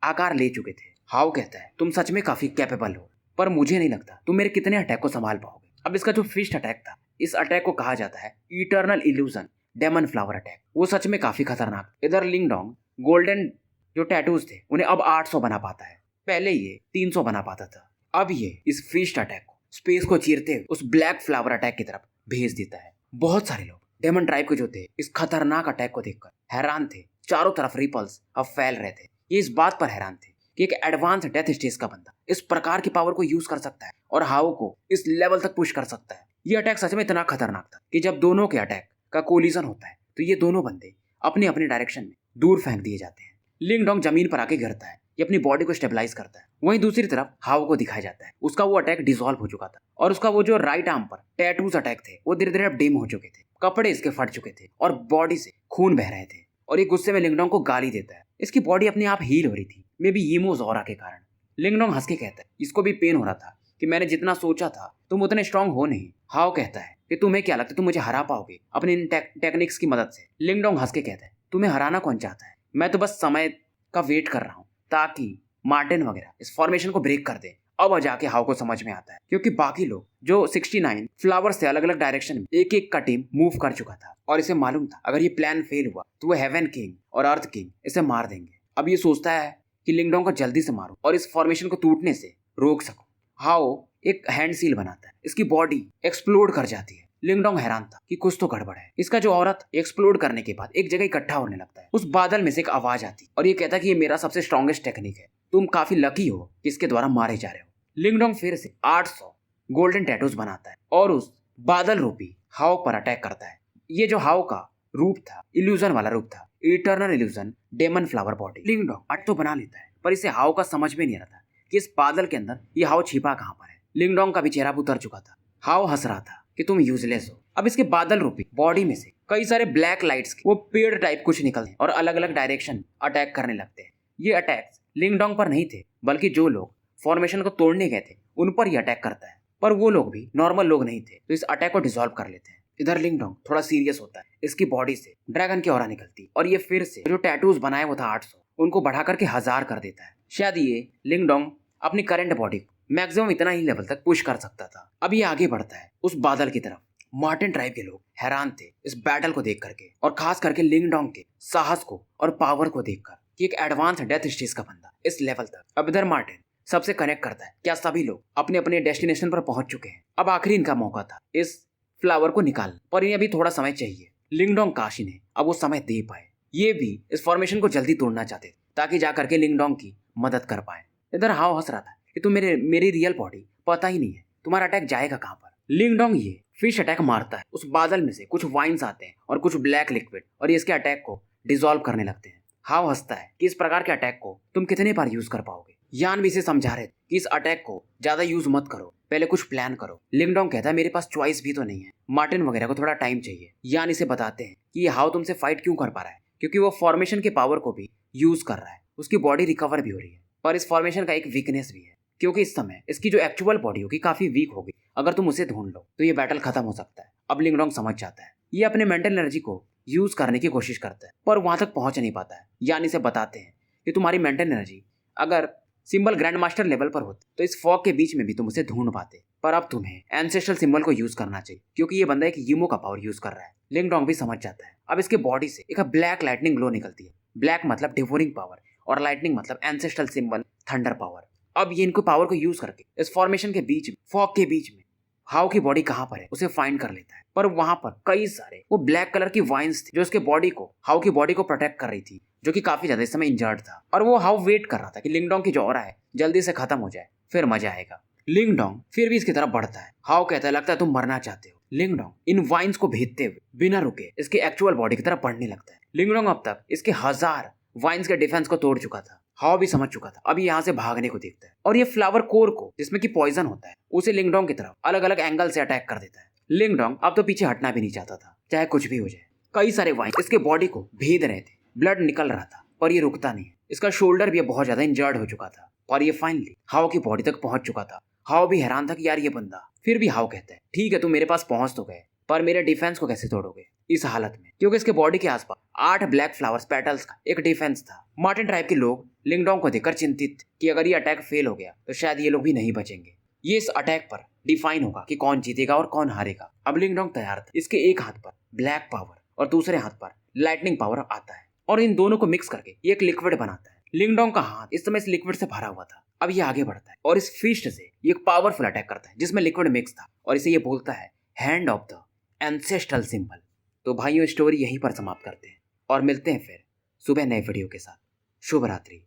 आकार ले चुके थे। हाओ कहता है तुम सच में काफी कैपेबल हो, पर मुझे नहीं लगता तुम मेरे कितने अटैक को संभाल पाओगे। अब इसका जो फिस्ट अटैक था, इस अटैक को कहा जाता है eternal illusion demon flower attack, वो सच में काफी खतरनाक। इधर लिंगडोंग गोल्डन जो टैटूज थे उन्हें अब 800 बना पाता है, पहले ये 300 बना पाता था। अब ये इस फिस्ट अटैक को स्पेस को चीरते हुए उस ब्लैक फ्लावर अटैक की तरफ भेज देता है। बहुत सारे लोग डेमन ट्राइब के जो थे इस खतरनाक अटैक को देखकर हैरान थे। चारों तरफ रिपल्स अब फैल रहे थे। ये इस बात पर हैरान थे कि एक एडवांस डेथ स्टेज का बंदा इस प्रकार की पावर को यूज कर सकता है और हाओ को इस लेवल तक पुश कर सकता है। ये अटैक सच में इतना खतरनाक था कि जब दोनों के अटैक का कोलिजन होता है तो ये दोनों बंदे अपने अपने डायरेक्शन में दूर फेंक दिए जाते हैं। लिंगडोंग जमीन पर आके गिरता है, ये अपनी बॉडी को स्टेबलाइज करता है। वहीं दूसरी तरफ हाओ को दिखाया जाता है उसका वो अटैक डिसॉल्व हो चुका था और उसका वो जो राइट आर्म पर टैटूज अटैक थे वो धीरे धीरे अब डिम हो चुके थे, कपड़े इसके फट चुके थे और बॉडी से खून बह रहे थे। और ये गुस्से में लिंगडोंग को गाली देता है। इसकी बॉडी अपने आप हील हो रही थी, मे बी यीमोस ऑरा के कारण। लिंगडोंग हंस के कहता है इसको भी पेन हो रहा था कि मैंने जितना सोचा था तुम उतने स्ट्रांग हो नहीं। हाओ कहता है कि तुम्हें क्या लगता है तुम मुझे हरा पाओगे अपने इन टेक्निक्स की मदद से। लिंगडोंग हंस के कहता है तुम्हें हराना कौन चाहता है, मैं तो बस समय का वेट कर रहा हूँ ताकि मार्टिन वगैरह इस फॉर्मेशन को ब्रेक कर दे। अब जाके हाओ को समझ में आता है क्योंकि बाकी लोग जो 69 फ्लावर्स से अलग अलग डायरेक्शन में एक एक का टीम मूव कर चुका था और इसे मालूम था अगर ये प्लान फेल हुआ तो वो हेवन किंग और अर्थ किंग इसे मार देंगे। अब ये सोचता है कि लिंगडोंग को जल्दी से मारूं और इस फॉर्मेशन को टूटने से रोक सकूं। हाओ एक हैंड सील बनाता है, इसकी बॉडी एक्सप्लोड कर जाती है। लिंगडोंग हैरान था कि कुछ तो गड़बड़ है। इसका जो औरत एक्सप्लोड करने के बाद एक जगह इकट्ठा होने लगता है। उस बादल में से एक आवाज आती और ये कहता है कि ये मेरा सबसे स्ट्रॉन्गेस्ट टेक्निक है, तुम काफी लकी हो कि इसके द्वारा मारे जा रहे हो। लिंगडोंग फिर से 800 गोल्डन टैटूज बनाता है और उस बादल रूपी हाओ पर अटैक करता है। ये जो हाओ का रूप था इल्यूजन वाला रूप था, eternal illusion demon flower body. लिंगडोंग अट तो बना लेता है पर इसे हाओ का समझ में नहीं आता कि इस बादल के अंदर ये हाओ छिपा कहां पर है। लिंगडोंग का भी चेहरा उतर चुका था। हाओ हंस रहा था कि तुम यूजलेस हो। अब इसके बादल रूपी बॉडी में से कई सारे ब्लैक लाइट्स के वो पेड़ टाइप कुछ निकलते हैं और अलग अलग डायरेक्शन अटैक करने लगते हैं। ये अटैक्स लिंगडोंग पर नहीं थे बल्कि जो लोग फॉर्मेशन को तोड़ने गए थे उन पर ये अटैक करता है, पर वो लोग भी नॉर्मल लोग नहीं थे तो इस अटैक को डिसॉल्व कर लेते हैं। इधर लिंगडोंग थोड़ा सीरियस होता है, इसकी बॉडी से ड्रैगन की ऑरा निकलती और ये फिर से जो टैटूज बनाए वो था 800 उनको बढ़ा करके 1000 कर देता है। शायद ये लिंगडोंग अपनी करंट बॉडी को मैक्सिमम इतना ही लेवल तक पुश कर सकता था। अब ये आगे बढ़ता है उस बादल की तरफ। मार्टिन ट्राइब के लोग हैरान थे इस बैटल को देख करके और खास करके लिंगडोंग के साहस को और पावर को देखकर कि एक एडवांस डेथ स्टेज का बंदा इस लेवल तक। अब इधर मार्टिन सबसे कनेक्ट करता है क्या सभी लोग अपने अपने डेस्टिनेशन पर पहुंच चुके हैं। अब आखिरी इनका मौका था इस फ्लावर को निकालना, पर इन्हें अभी थोड़ा समय चाहिए। लिंगडोंग काशी ने अब वो समय दे पाए। ये भी इस फॉर्मेशन को जल्दी तोड़ना चाहते ताकि जा करके लिंगडोंग की मदद कर पाए। इधर हाओ हंस रहा था कि तुम मेरी रियल बॉडी पता ही नहीं है, तुम्हारा अटैक जाएगा कहाँ पर। लिंगडोंग ये फिश अटैक मारता है, उस बादल में से कुछ वाइन्स आते हैं और कुछ ब्लैक लिक्विड और ये इसके अटैक को डिसॉल्व करने लगते हैं। हाओ हंसता है कि इस प्रकार के अटैक को तुम कितने बार यूज कर पाओगे। यान भी इसे समझा रहे कि इस अटैक को ज्यादा यूज मत करो, पहले कुछ प्लान करो। लिंगडोंग कहता है मेरे पास चॉइस भी तो नहीं है, मार्टिन वगैरह को थोड़ा टाइम चाहिए। यान इसे बताते हैं कि ये हाओ तुमसे फाइट क्यों कर पा रहा है, क्योंकि वो फॉर्मेशन के पावर को भी यूज कर रहा है, उसकी बॉडी रिकवर भी हो रही है। पर इस फॉर्मेशन का एक वीकनेस भी है, क्योंकि इस समय इसकी जो एक्चुअल बॉडी होगी काफी वीक होगी। अगर तुम उसे ढूंढ लो तो ये बैटल खत्म हो सकता है। अब लिंगडोंग समझ जाता है, ये अपने मेंटल एनर्जी को यूज करने की कोशिश करता है पर वहां तक पहुंच नहीं पाता है। यान इसे बताते हैं कि तुम्हारी मेंटल एनर्जी अगर सिंबल ग्रैंड मास्टर लेवल पर होती तो इस फॉग के बीच में भी तुम उसे ढूंढ पाते, पर अब तुम्हें एंसेस्ट्रल सिंबल को यूज करना चाहिए क्योंकि ये बंदा एक यूमो का पावर यूज कर रहा है। लिंगडोंग भी समझ जाता है। अब इसके बॉडी से एक ब्लैक लाइटनिंग ग्लो निकलती है। ब्लैक मतलब डिवोरिंग पावर और लाइटनिंग मतलब एंसेस्ट्रल सिंबल थंडर पावर। अब ये इनको पावर को यूज करके इस फॉर्मेशन के बीच में, फॉग के बीच में हाउ की बॉडी कहां पर है उसे फाइंड कर लेता है। पर वहां पर कई सारे वो ब्लैक कलर की वाइन्स थी जो उसके बॉडी को, हाउ की बॉडी को प्रोटेक्ट कर रही थी, जो कि काफी ज्यादा इस समय इंजर्ड था। और वो हाउ वेट कर रहा था कि लिंगडोंग की जो ऑरा है जल्दी से खत्म हो जाए, फिर मजा आएगा। लिंगडोंग फिर भी इसकी तरफ बढ़ता है। हाउ कहता है लगता है तुम मरना चाहते हो। लिंगडोंग इन वाइन्स को भेजते हुए बिना रुके इसके एक्चुअल बॉडी की तरफ बढ़ने लगता है। लिंगडोंग अब तक इसके 1000 वाइन्स के डिफेंस को तोड़ चुका था। हाउ भी समझ चुका था, अभी यहाँ से भागने को देखता है और ये फ्लावर कोर को, जिसमें कि पॉइजन होता है, उसे लिंगडोंग की तरफ अलग अलग एंगल से अटैक कर देता है। लिंगडोंग अब तो पीछे हटना भी नहीं चाहता था, चाहे कुछ भी हो जाए। कई सारे वाइन इसके बॉडी को भेद रहे थे, ब्लड निकल रहा था पर ये रुकता नहीं है। इसका शोल्डर भी बहुत ज्यादा इंजर्ड हो चुका था और ये फाइनली हाउ की बॉडी तक पहुंच चुका था। हाउ भी हैरान था कि यार ये बंदा, फिर भी हाउ कहता है ठीक है तुम मेरे पास पहुंच तो गए पर मेरे डिफेंस को कैसे तोड़ोगे इस हालत में, क्योंकि इसके बॉडी के आसपास 8 ब्लैक फ्लावर्स पेटल्स का एक डिफेंस था। मार्टिन ट्राइब के लोग लिंगडोंग को देखकर चिंतित थे कि अगर ये अटैक फेल हो गया तो शायद ये लोग भी नहीं बचेंगे। ये इस अटैक पर डिफाइन होगा कि कौन जीतेगा और कौन हारेगा। अब लिंगडोंग तैयार था। इसके एक हाथ पर ब्लैक पावर और दूसरे हाथ पर लाइटनिंग पावर आता है और इन दोनों को मिक्स करके ये एक लिक्विड बनाता है। लिंगडोंग का हाथ इस समय इस लिक्विड से भरा हुआ था। अब ये आगे बढ़ता है और इस फिस्ट से ये एक पावरफुल अटैक करता है जिसमें लिक्विड मिक्स था और इसे ये बोलता है hand of the ancestral symbol. तो भाइयों स्टोरी यहीं पर समाप्त करते हैं और मिलते हैं फिर सुबह नए वीडियो के साथ। शुभ रात्रि।